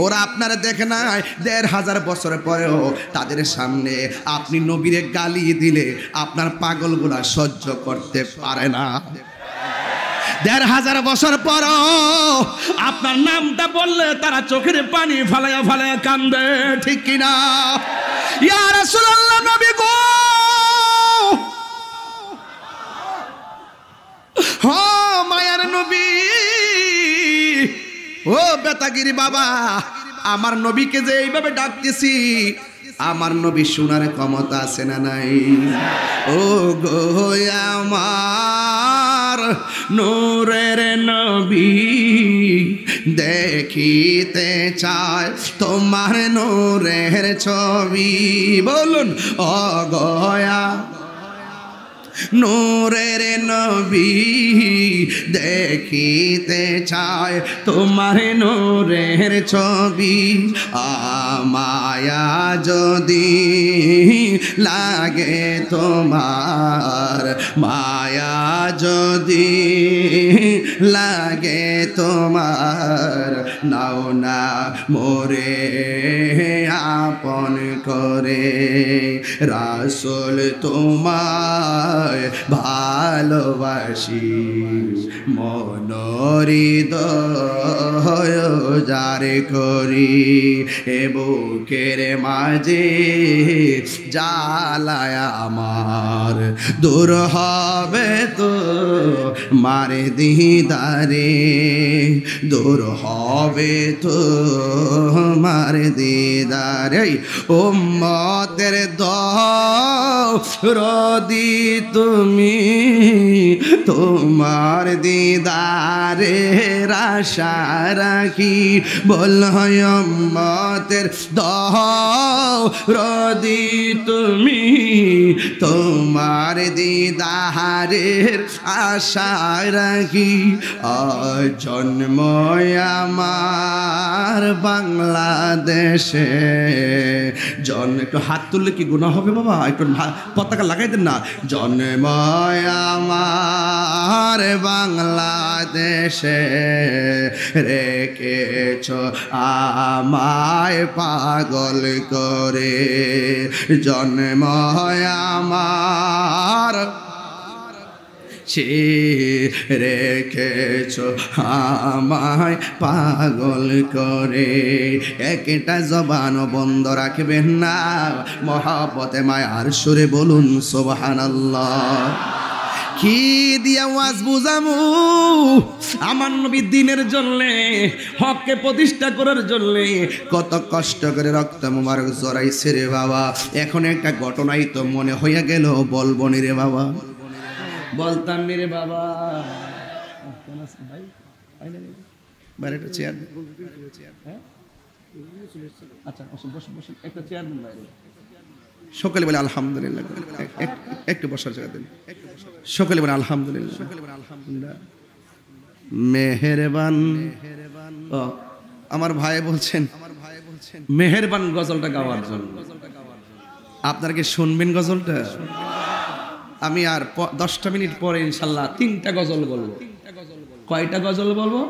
ওরা আপনার দেখে নাই ১৫০০ বছর পরেও তাদের সামনে আপনি নবীরে গালি দিলে আপনার পাগলগুলা সহ্য করতে পারে না। ১৫০০ বছর পরও আপনার নামটা বললে তারা চোখের পানি ফালাইয়া ফালাইয়া কান্দে, ঠিক কিনা? ইয়া রাসূলুল্লাহ নবী গো, ও মায়ার নবী, ও বেতাগিরি বাবা, আমার নবীকে যে এইভাবে ডাকতেছি আমার নবী শোনার ক্ষমতা আছে না নাই? ও গো আমার নূরের নবী, দেখিতে চায় তোমার নূরের ছবি। বলুন ও গয়া নূরের নবী, দেখিতে চায় তোমার নূরের ছবি। মায়া যদি লাগে তোমার, মায়া যদি লাগে তোমার, নাও না মোরে আপন করে। রাসূল তোমার ভালোবাসি মনোহৃদয় যারে করি, এ বুকের মাঝে জ্বালায় আমার, দূর হবে তো মারে দিদারে, দূর হবে তো মারে দিদারে। উম্মতের দরদি তুমি, তোমার দিদারে আশা রাখি। বল উম্মতের দরদি তুমি, তোমার দিদারের আশা রাখি। জন্ম আমার বাংলাদেশে, একটু হাত তুললে কি গুনাহ হবে বাবা? একটু পতাকা লাগাই দেন না। জন্ম আমার বাংলাদেশে, রেখেছ আমায় পাগল করে। জন্ম আমার সে রেখেছ আমায় পাগল করে। একটা জবান বন্ধ রাখবেন না, মহাব্বতে মায়ার সুরে বলুন সুবহানাল্লাহ। কি দিয়া ওয়াজ বুঝামু? আমার নবী দ্বীনের জন্য, হককে প্রতিষ্ঠা করার জন্য কত কষ্ট করে রক্ত মুবারক জড়াইছে রে বাবা। এখন একটা ঘটনাই তো মনে হইয়া গেল, বলবো নি রে বাবা, বলতাম নি রে বাবা। বাইরে একটা চেয়ার, আচ্ছা বসুন বসুন, একটা চেয়ার দিন বাইরে। সকলে বলে আলহামদুলিল্লাহ, একটু বসার জায়গা দিন। সকলে বলে আলহামদুলিল্লাহ। মেহেরবান, ও আমার ভাই বলছেন মেহেরবান গজলটা গাওয়ার জন্য। আপনারা কি শুনবেন গজলটা? আমি আর 10টা মিনিট পরে ইনশাল্লাহ 3টা গজল বলবো। কয়টা গজল বলবো?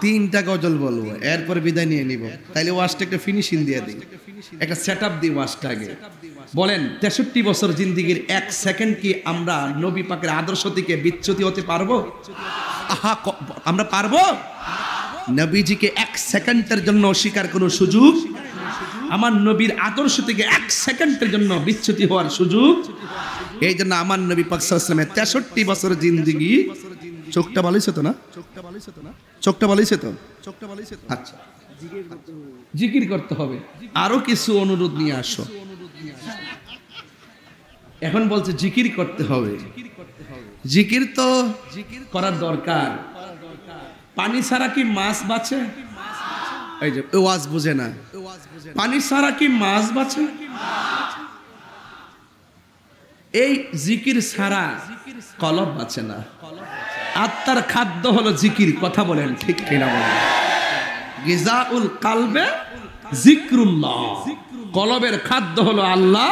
3টা গজল বলবো, এরপর বিদায় নিয়ে নিব। তাইলে ওয়াজটা একটা ফিনিশিং দিয়ে দিই, একটা সেট আপ দিই ওয়াজটা আগে। বলেন 63 বছর জিন্দিগির 1 সেকেন্ড কি আমরা নবী পাকের আদর্শ থেকে বিচ্যুতি হতে পারবো? আহা, আমরা পারবো? নবীজিকে 1 সেকেন্ডের জন্য অস্বীকার কোনো সুযোগ, আমার নবীর আদর্শ থেকে 1 সেকেন্ডের জন্য বিচ্যুতি হওয়ার সুযোগ। এই জন্য আমার নবী পাক সাল্লাল্লাহু আলাইহি ওয়াসাল্লামের 63 বছর জিন্দিগি। চোখটা ভালোইছে তো না? চোখটা ভালোইছে তো? আচ্ছা, জিকির করতে হবে। আরো কিছু অনুরোধ নিয়ে আসো। এখন বলছে জিকির করতে হবে। জিকির তো করার দরকার। পানি ছাড়া কি মাছ বাঁচে? এই যে ওয়াজ বুঝে না, পানি ছাড়া কি মাছ বাঁচে? এই জিকির ছাড়া কলব বাঁচে না। আত্মার খাদ্য হলো জিকির। কথা বলেন ঠিক কিনা বলেন? গিজাউল কালবে জিক্রুল্লাহ, কলবের খাদ্য হলো আল্লাহ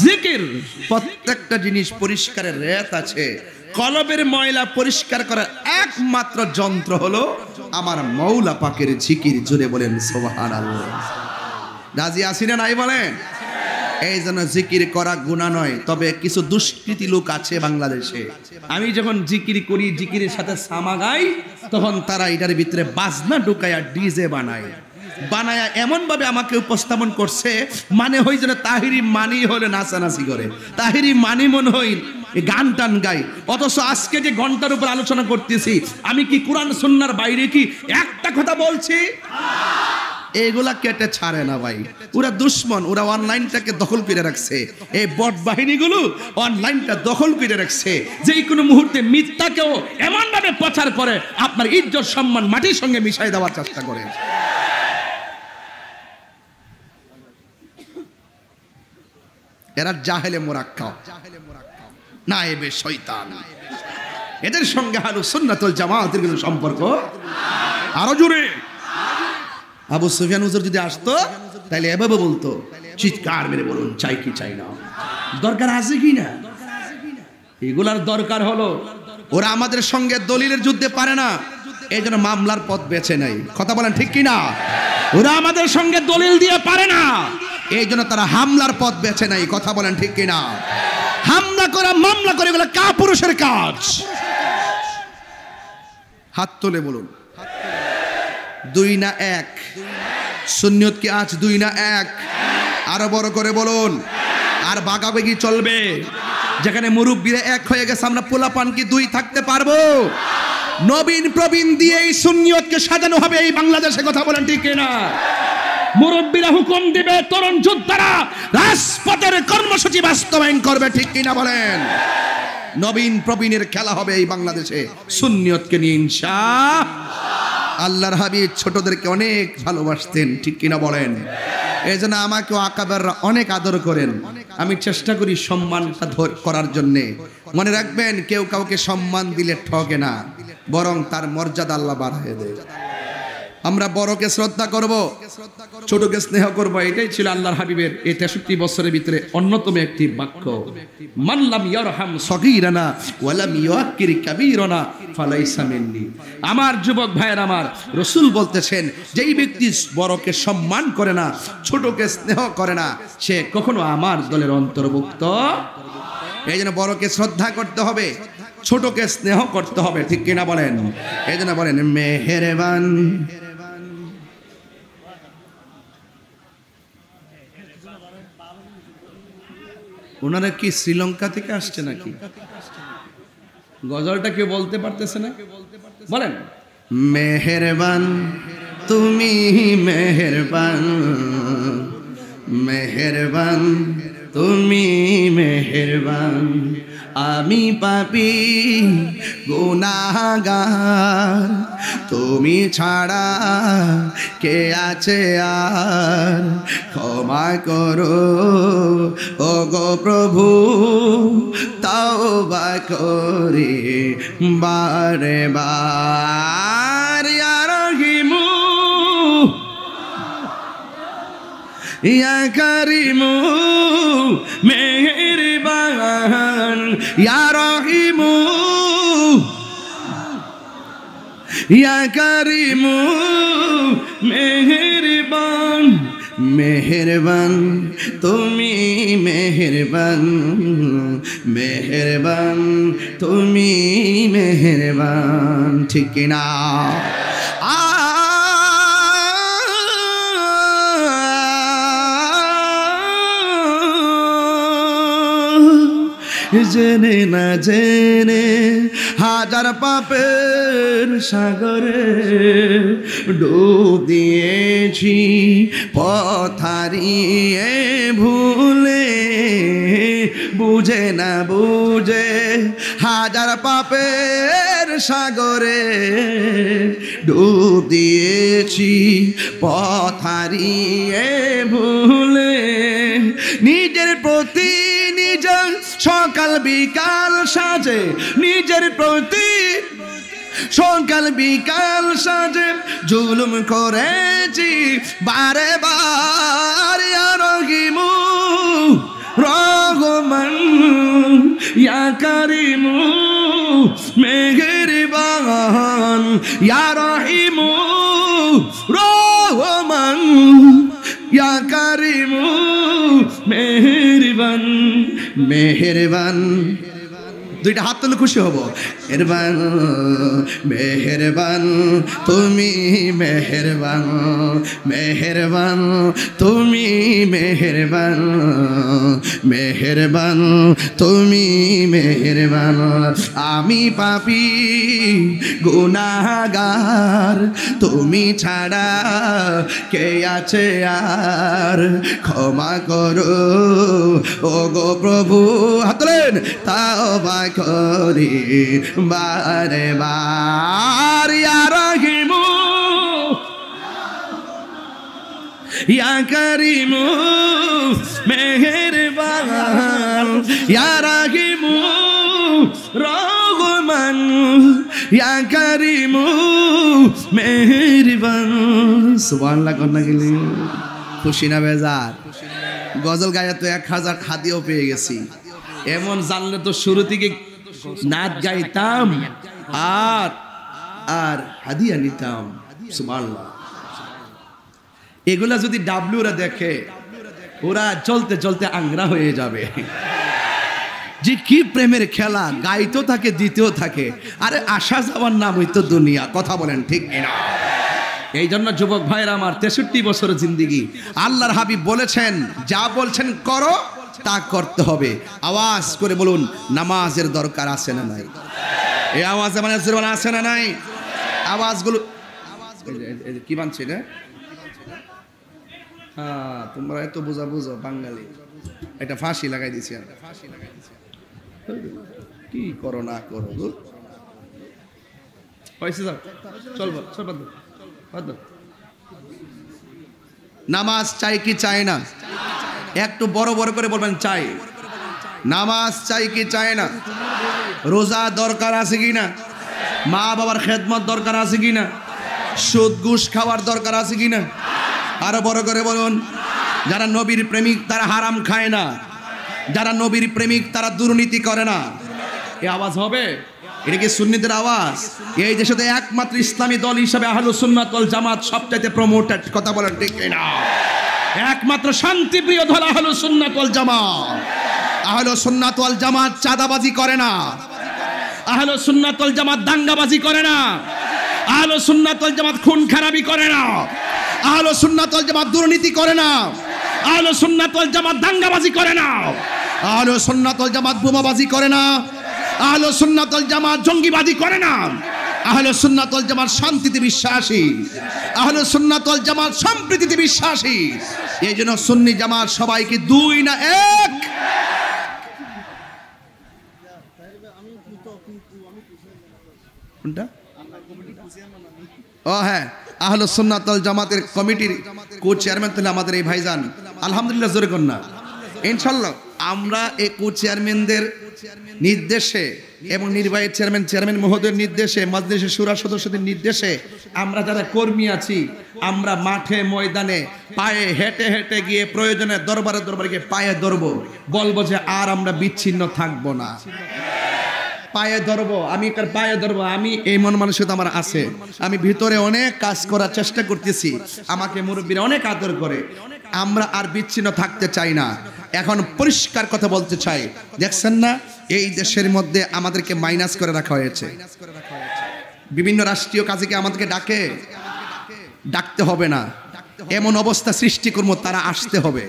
জিকির। প্রত্যেকটা জিনিস পরিষ্কারের রেত আছে। কলবের ময়লা পরিষ্কার করার একমাত্র যন্ত্র হলো আমার মৌলা পাকের জিকির। জুড়ে বলেন সুবহানাল্লাহ। রাজি আছি না নাই বলেন? এই জন্য জিকির করা গুনাহ নয়, তবে কিছু দুষ্কৃতী লোক আছে বাংলাদেশে। আমি যখন জিকির করি, জিকিরের সাথে সামা গাই, তখন তারা এটার ভিতরে বাজনা ঢুকায়া ডিজে বানায়। এমন ভাবে আমাকে উপস্থাপন করছে, মানে হই যেন তাহিরি মানি হলে নাচানাচি করে, তাহিরি মানি মনে হই গান টান গাই। অথচ আজকে যে ঘন্টার উপর আলোচনা করতেছি, আমি কি কোরআন সুন্নাহর বাইরে কি একটা কথা বলছি? এগুলা কেটে ছাড়ে না ভাই। ওরা দুশ্মন, ওরা অনলাইনটাকে দখল করে রাখছে। এই বট বাহিনীগুলো অনলাইনটা দখল করে রাখছে। যে কোনো মুহূর্তে মিথ্যাকেও এমন ভাবে প্রচার করে, আপনার ইজ্জত সম্মান মাটির সঙ্গে মিশাই দেওয়ার চেষ্টা করে। এরা জাহেলে মোরাক্কাব, নায়েবে শয়তান। এদের সঙ্গে আহলুস সুন্নাতুল জামাতের কোনো সম্পর্ক? আরো জোরে। আবু সুফিয়ান হুজুর যদি আসতো, তাহলে এভাবে বলতো, চিৎকার মেরে বলুন চাই কি চাই না। দরকার আছে কি না? এগুলার দরকার হলো, ওরা আমাদের সঙ্গে দলিলের যুদ্ধে পারে না, এই জন্য মামলার পথ বেছে নেয়। কথা বলেন ঠিক কি না? ওরা আমাদের সঙ্গে দলিল দিয়ে পারে না, এই জন্য তারা হামলার পথ বেছে নেয়। কথা বলেন ঠিক কি না? হামলা করা, মামলা করে, এগুলো কাপুরুষের কাজ। হাত তুলে বলুন 2 না 1? সুন্নিয়ত কি আজ 2 না 1? আরো বড় করে বলুন। আর বাগাবাগি চলবে? যেখানে মুরব্বীরা 1 হয়ে গেছে, আমরা পোলাপান কি 2 থাকতে পারবো? নবীন প্রবীণ দিয়ে এই সুন্নিয়তকে সাজানো হবে এই বাংলাদেশে। কথা বলেন ঠিক কিনা? মুরব্বীরা হুকুম দিবে, তরুণ যোদ্ধারা রাজপথের কর্মসূচি বাস্তবায়ন করবে। ঠিক কিনা বলেন? নবীন প্রবীণের খেলা হবে এই বাংলাদেশে সুন্নিয়তকে নিয়ে ইনশাআল্লাহ। আল্লাহর হাবিব ছোটদেরকে অনেক ভালোবাসতেন। ঠিক কিনা বলেন? এই জন্য আমাকেও আকাবেররা অনেক আদর করেন। আমি চেষ্টা করি সম্মানটা করার জন্যে। মনে রাখবেন, কেউ কাউকে সম্মান দিলে ঠকে না, বরং তার মর্যাদা আল্লাহ বাড়ায় দেয়। আমরা বড়কে শ্রদ্ধা করব, ছোটকে স্নেহ করব। এটাই ছিল আল্লাহর হাবিবের এই 63 বছরের ভিতরে অন্যতম একটি বাক্য। মান লাম ইয়ারহাম সগীরানা ওয়া লাম ইউআক্কির কাবীরানা ফালাইসা মিন্নি। আমার যুবক ভাইয়ের, আমার রাসূল বলতেছেন, যেই ব্যক্তি বড়কে সম্মান করে না, ছোটকে স্নেহ করে না, সে কখনো আমার দলের অন্তর্ভুক্ত। এই জন্য বড়কে শ্রদ্ধা করতে হবে, ছোটকে স্নেহ করতে হবে। ঠিক কিনা বলেন? এই জন্য বলেন মেহেরবান। ওনারা কি শ্রীলঙ্কা থেকে আসছে নাকি? গজলটা কেউ বলতে পারতেছে না? বলেন মেহেরবান, তুমি মেহেরবান, মেহেরবান, তুমি মেহেরবান, আমি পাপী গুনাহগার, তুমি ছাড়া কে আছে আর, ক্ষমা করো ও গো প্রভু, তওবা করি বারে বার। ইয়া রহিমু ইয়া কারিমু মেহেরবান, ইয়া রহিমু ইয়া কারিমু মেহেরবান, মেহেরবান তুমি মেহেরবান, মেহেরবান তুমি মেহেরবান, ঠিক কিনা? জেনে না জেনে হাজার পাপের সাগরে ডুব দিয়েছি, পথ হারিয়ে ভুলে, বুঝে না বুঝে হাজার পাপের সাগরে ডুব দিয়েছি, পথ হারিয়ে ভুলে, নিজের প্রতি নিজের সকাল বিকাল সাজে, নিজের প্রতি সকাল বিকাল সাজে জুলুম করেছি বারে বার। ইয়া রহিমু রহমান, ইয়া কারিমু মেহেরবান, ইয়া রহিমু রহমান, ইয়া কারিমু মেহেরবান, মেহেরবান। দুইটা হাত তুলে খুশি হব। মেহেরবান মেহেরবান তুমি মেহেরবান, মেহেরবান তুমি মেহেরবান, মেহেরবান তুমি মেহেরবান। আমি পাপী গুনাহগার, তুমি ছাড়া কে আছে আর, ক্ষমা করো ও গো প্রভু, হাত তোলেন, তওবা করি বারে বার। ইয়া রহিমু ইয়া কারিমু মেহেরবান, ইয়া রহিমু রহমান, ইয়া কারিমু মেহেরবান। সুবহানাল্লাহ কন্যা গেলি খুশি না বেজার? গজল গায়ে তো 1000 খাদিও পেয়ে গেছি। এমন জানলে তো শুরু থেকে নাচ গাইতাম আর আর হাদিয়া নিতাম। সুবহানাল্লাহ। এগুলা যদি ডাবলুরা দেখে ওরা চলতে চলতে আংরা হয়ে যাবে যে কি প্রেমের খেলা, গাইতেও থাকে দিতেও থাকে। আরে আসা যাওয়ার নাম হইতো দুনিয়া, কথা বলেন ঠিক কিনা? এই জন্য যুবক ভাইরা আমার, 63 বছরের জিন্দেগি, আল্লাহর হাবিব বলেছেন যা বলছেন করো তা করতে হবে। আওয়াজ করে বলুন, নামাজের দরকার আছে না নাই? এই আওয়াজে মানে জোরে আছে না নাই? আওয়াজগুলো কি বানছে রে? হ্যাঁ, তোমরা এত বুঝা বুঝো বাঙালি, এটা ফাঁসি লাগাই দিছি আমরা। কি করো না করো পয়সা যাও, চলবো চল। নামাজ চাই কি চাই না? একটু বড় বড় করে বলবেন চাই। নামাজ চাই কি চাই না? রোজা দরকার আছে কি না? মা বাবার খেদমত দরকার আছে কি না? সুদ ঘুষ খাওয়ার দরকার আছে কি না? আরো বড় করে বলুন। যারা নবীর প্রেমিক তারা হারাম খায় না, যারা নবীর প্রেমিক তারা দুর্নীতি করে না। এই আওয়াজ হবে? এটা কি সুন্নিদের আওয়াজ? এই দেশে তো একমাত্র ইসলামী দল হিসাবে আহলুস সুন্নাত ওয়াল জামাত সবচাইতে প্রমোটেড, কথা বলেন ঠিক না? একমাত্র শান্তিপ্রিয় দল আহলুস সুন্নাত ওয়াল জামাত। আহলুস সুন্নাত ওয়াল জামাত চাঁদাবাজি করে না, আহলুস সুন্নাত ওয়াল জামাত দাঙ্গাবাজি করে না, আহলুস সুন্নাত ওয়াল জামাত খুন খারাপি করে না, আহলুস সুন্নাত ওয়াল জামাত দুর্নীতি করে না, আহলুস সুন্নাত ওয়াল জামাত দাঙ্গাবাজি করে না, আহলুস সুন্নাত ওয়াল জামাত বোমাবাজি করে না, আহলুস সুন্নাত ওয়াল জামাত জঙ্গিবাজি করে না। আহলুস সুন্নাত ওয়াল জামাত শান্তিতে বিশ্বাসী, আহলুস সুন্নাত ওয়াল জামাত সম্প্রীতিতে বিশ্বাসী। এই জন্য সুন্নি জামাত সবাইকে দুই না এক। কোনটা? ও হ্যাঁ, আহলুস সুন্নাত ওয়াল জামাতের কমিটির কো চেয়ারম্যান তাহলে আমাদের এই ভাইজান। আলহামদুলিল্লাহ, জোরে করুন না। ইনশাআল্লাহ আমরা এই কো চেয়ারম্যানদের নির্দেশে এবং নির্বাহী চেয়ারম্যান মহোদয়ের নির্দেশে, মাজলিসে শুরা সদস্যদের নির্দেশে আমরা যারা কর্মী আছি, আমরা মাঠে ময়দানে পায়ে হেঁটে হেঁটে গিয়ে প্রয়োজনে দরবারে গিয়ে পায়ে ধরবো, বলবো যে আর আমরা বিচ্ছিন্ন থাকবো না। পায়ে ধরবো, আমি কার পায়ে ধরবো, আমি এই মন মানসিকতা আমার আছে। আমি ভিতরে অনেক কাজ করার চেষ্টা করতেছি, আমাকে মুরব্বীরা অনেক আদর করে। আমরা আর বিচ্ছিন্ন থাকতে চাই না। এখন পরিষ্কার কথা বলতে চাই, দেখছেন না এই দেশের মধ্যে আমাদেরকে মাইনাস করে রাখা হয়েছে। বিভিন্ন রাষ্ট্রীয় কাজে কি আমাদেরকে ডাকতে হবে না, এমন অবস্থা সৃষ্টি করবো তারা আসতে হবে,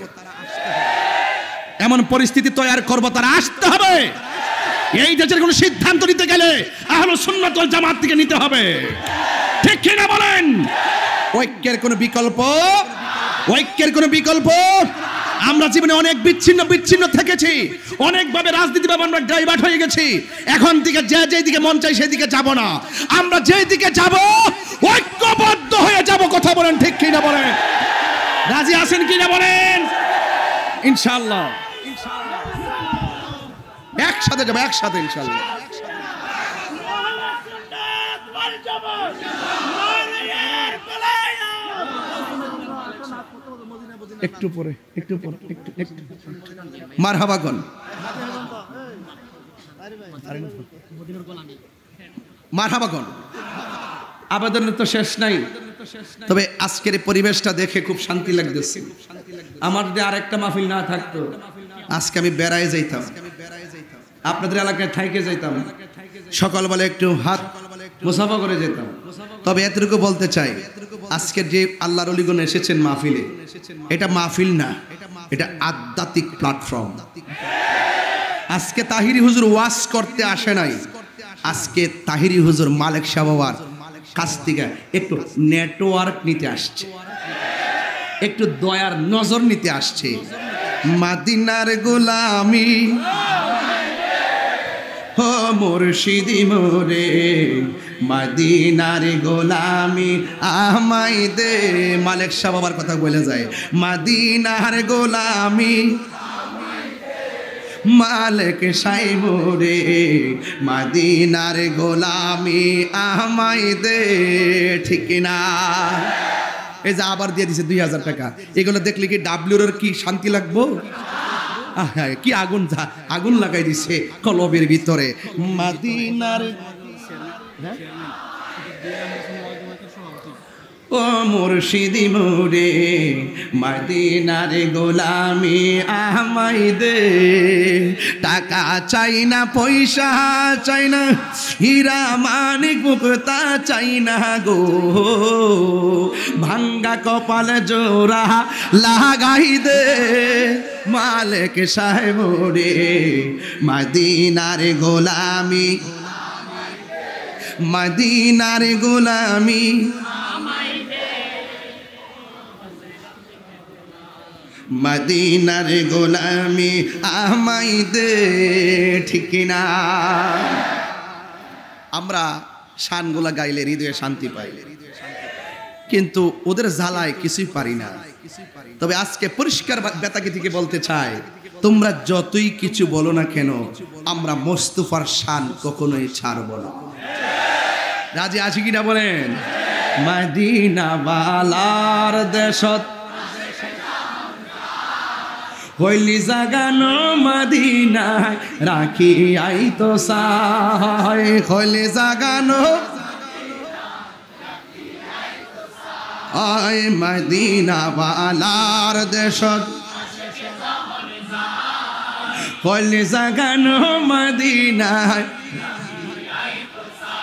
এমন পরিস্থিতি তৈরি করবো তারা আসতে হবে। এই দেশের কোনো সিদ্ধান্ত নিতে গেলে আহলুস সুন্নাত ওয়াল জামাত থেকে নিতে হবে, ঠিক কি না বলেন? ঐক্যের কোনো বিকল্প আমরা জীবনে অনেক বিচ্ছিন্ন থেকেছি, অনেকভাবে রাজনীতিভাবে আমরা ডাইভার্ট হয়ে গেছি। এখন থেকে যেই দিকে মন চাই সেদিকে যাব না, আমরা যেই দিকে যাব ঐক্যবদ্ধ হয়ে যাব। কথা বলেন, ঠিক কি না বলেন? রাজি আছেন কি না বলেন? ইনশাআল্লাহ একসাথে যাবো, একসাথে ইনশাআল্লাহ। একটু পরে মারহাবা কোন আবেদনের তো শেষ নাই। তবে আজকের পরিবেশটা দেখে খুব শান্তি লাগতেছে। আমার যদি আরেকটা মাহফিল না থাকতো, আজকে আমি বেড়ায় যাইতাম, আপনাদের এলাকায় থাইকে যাইতাম, সকালবেলা একটু হাত মুসাফা করে যেতাম। তবে এতটুকু বলতে চাই, আজকের যে আল্লাহর ওলিগণ এসেছেন মাহফিলে, এটা মাহফিল না, এটা আধ্যাত্মিক প্ল্যাটফর্ম। আজকে তাহিরি হুজুর ওয়াজ করতে আসে নাই, আজকে তাহিরি হুজুর মালিক শাহ বাবার কাছ থেকে একটু নেটওয়ার্ক নিতে আসছে, একটু দয়ার নজর নিতে আসছে। মাদিনার গোলামি হো মুর্শিদি মোরে, মাদিনার গোলামি আমায় দে। মালিক শাহ বাবার কথা বলে যায়, মাদিনার গোলামি মালিক শাহ মোরে, মাদিনার গোলামি আমায় দে। ঠিক না? এই যে আবার দিয়ে দিছে 2000 টাকা, এগুলো দেখলে কি ডাব্লিউর কি শান্তি লাগবো? কি আগুন লাগাই দিছে কলবের ভিতরে। মাদিনার ও মুর্শিদি মোরে, মাদিনার গোলামি আমায় দে। টাকা চাই না, পয়সা চাই না, হীরা মানিক মুক্তা চাই না গো, ভাঙ্গা কপাল জোড়া লাগাই দে। মালিক সাহেব রে, মাদিনার গোলামি, মাদিনার গোলামি মদিনার গোলামি আমায় দে। ঠিক না? আমরা শানগুলা গাইলে হৃদয়ে শান্তি পাই, কিন্তু ওদের জ্বালায় কিছুই পারি না। তবে আজকে পরিষ্কার বেতাকি থেকে বলতে চাই, তোমরা যতই কিছু বলো না কেন, আমরা মোস্তফার শান কখনোই ছাড়ব না। রাজি আছি কিনা বলেন? মদিনা বালার দেশত হইলি জাগানো মদিনায় রাখি আইতো সায়, হইলি জাগানো আয় মদিনা বালার দেশত হইলি জাগানো মদিনায়,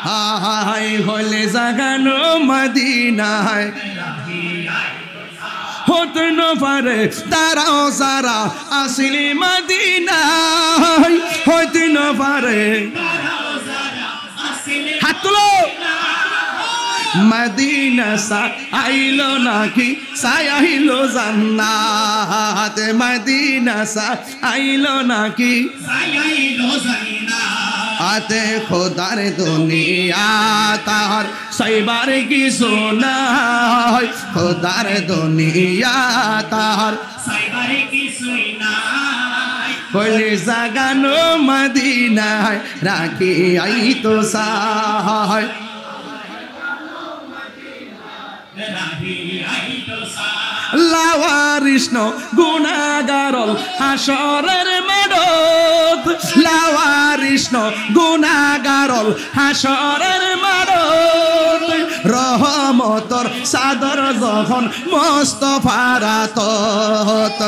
হায় হইলি জাগানো মদিনায়। হতে না পারে তারাও সারা আসলি মদিনায়, হতে না পারে। হাত তুলো। মদিনা সা আইলো নাকি সাইলো জান্নাত, মদিনা সা আইলো নাকি সাইলো জান্নাত। আতে খোদার দুনিয়া তার সাইবার কিছু নাই খোদার দুনিয়া তার সাইবারে কিছুই নাই কইলে জাগানো মদিনায় রাখি আই তো সাহায় রাহি আইতো সা লাওয়ারিষ্ণ গুনাগারল হাসরের মাডত লাওয়ারিষ্ণ গুনাগারল হাসরের মাডত রহমতর সাদর যখন মোস্তফার আতত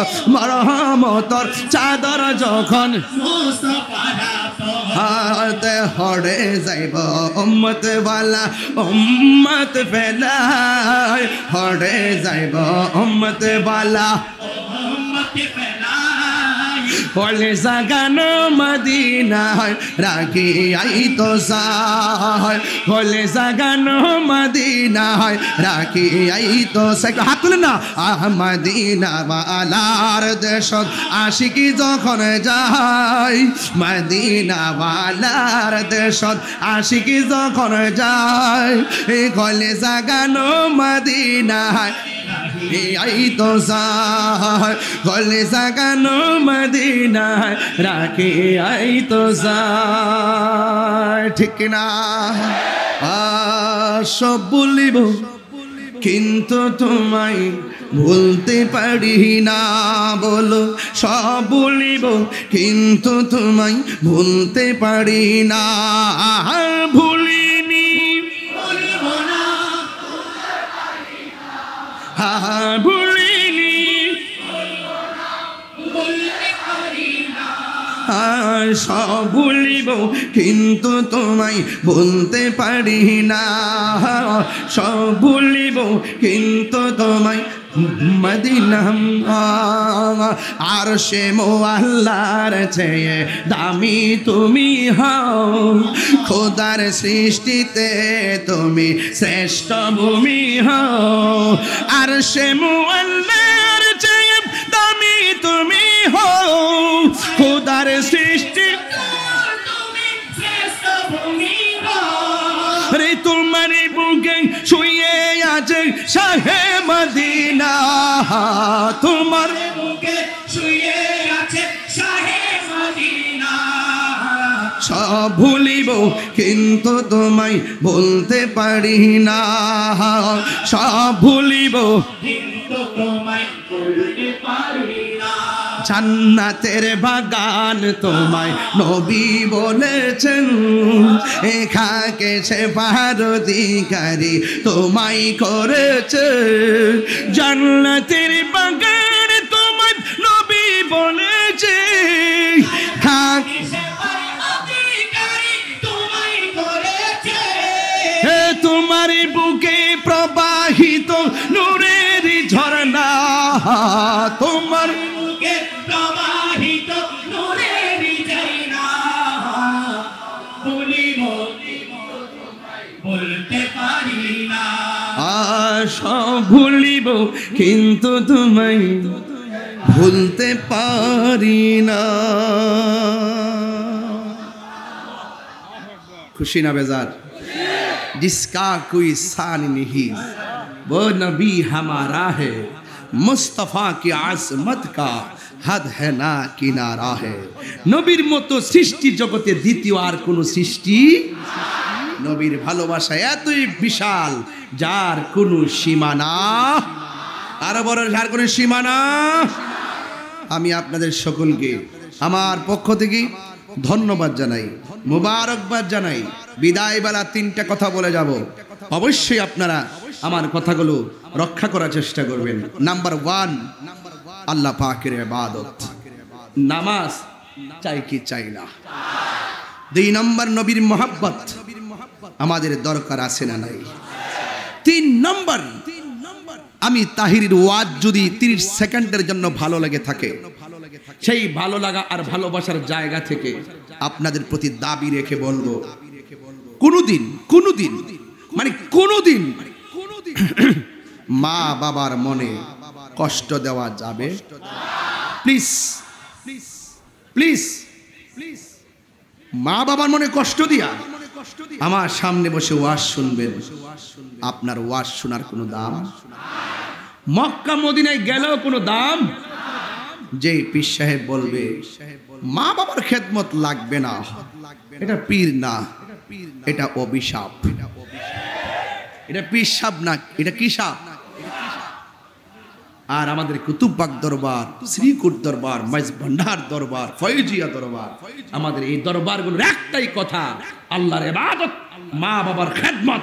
রহমতর চাদর যখন মুস্তাফারা তো হাতে হড়ে যাইব উম্মত ওয়ালা উম্মত ফেলাই হড়ে যাইব উম্মত ওয়ালা উম্মতে ফেলাই হলে জাগানো মদিনায় রাখি আই তো সাহায় হলে জাগানো মদিনায় রাখি আই তো সাহায় হাত তুলে না মদিনা ওয়ালার দেশত আশিকি যখন যায় মদিনা ওয়ালার দেশত আশিকি যখন যায় এই হলে জাগানো মদিনায় আই তো সাহায় হলে জাগানো মদিনায় রাখি আই তো সাহায় ঠিক না সব বলিব কিন্তু তোমায় ভুলতে পারি না বলো সব বলিব কিন্তু তোমায় ভুলতে পারি না ভুলিনি বলিব না ভুলিনি বলতে পারি না সব ভুলিব কিন্তু তোমায় ভুলতে পারি না সব ভুলিব কিন্তু তোমায় মদিনা আর সে মোয়াল্লার চেয়ে দামি তুমি হও খোদার সৃষ্টিতে তুমি শ্রেষ্ঠ ভূমি হও আর সে মোয়াল্লার চেয়ে দামি তুমি হও খোদার সৃষ্টি তুমি শ্রেষ্ঠ ভূমি গো রে তোমার বুকে শুয়ে আছে শাহে মদিনা তোমার বুকে শুয়ে আছে শাহে মদিনা সব ভুলিব কিন্তু তোমায় ভুলতে পারি না সব ভুলিব কিন্তু তোমায় বলতে পারি না জান্নাতের বাগান তোমায় নবী বলেছেন এখাকে সে পারধিকারী তোমায় করেছে জান্নাতের বাগান তোমায় নবী বলেছে খাকে অধিকারী তোমায় করেছে হে তোমার বুকে প্রবাহিত নূরের ঝর্ণা তোমার বুকে প্রবাহিত নূরের ঝর্ণা বলিব বলতে পারি না সব ভুলিব কিন্তু তোমায় ভুলতে পারি না खुशी ना बेजार जिसका कोई शान नहीं वो नबी हमारा है मुस्तफ़ा की आज़मत का हद है ना किनारा है নবীর মতো সৃষ্টি জগতে দ্বিতীয় আর কোন সৃষ্টি নবীর ভালোবাসা এতই বিশাল যার কোনো সীমানা আর বড় যার কোনো সীমানা আমি আপনাদের সকলকে আমার পক্ষ থেকে ধন্যবাদ জানাই মুবারকবাদ জানাই বিদায় বেলা তিনটা কথা বলে যাব অবশ্যই আপনারা আমার কথাগুলো রক্ষা করার চেষ্টা করবেন নাম্বার 1 আল্লাহ পাকের ইবাদত নামাজ চাই কি চাই না 2 নম্বর নবীর মোহাব্বত আমাদের দরকার আছে না নাই 3 নম্বর আমি তাহিরির ওয়াজ যদি 30 সেকেন্ডের জন্য ভালো লাগে থাকে সেই ভালো লাগা আর ভালোবাসার জায়গা থেকে আপনাদের প্রতি দাবি রেখে বলবো কোনোদিন মানে কোনোদিন মা বাবার মনে কষ্ট দেওয়া যাবে প্লিজ প্লিজ প্লিজ মা বাবার মনে কষ্ট দিয়া আমার সামনে বসে ওয়াজ শুনবেন, আপনার ওয়াজ শোনার কোনো দাম? মক্কা মদিনায় গেলেও কোনো দাম? যে পীর সাহেব বলবে মা বাবার খেদমত লাগবে না, এটা পীর না, এটা অভিশাপ। এটা পীর সাপ না, এটা কি সাপ? আর আমাদের কুতুববাগ দরবার, শ্রীকুট দরবার, মাইজ ভান্ডার দরবার, ফয়জিয়া দরবার, আমাদের এই দরবারগুলোর একটাই কথা, আল্লাহর ইবাদত, মা বাবার খেদমত।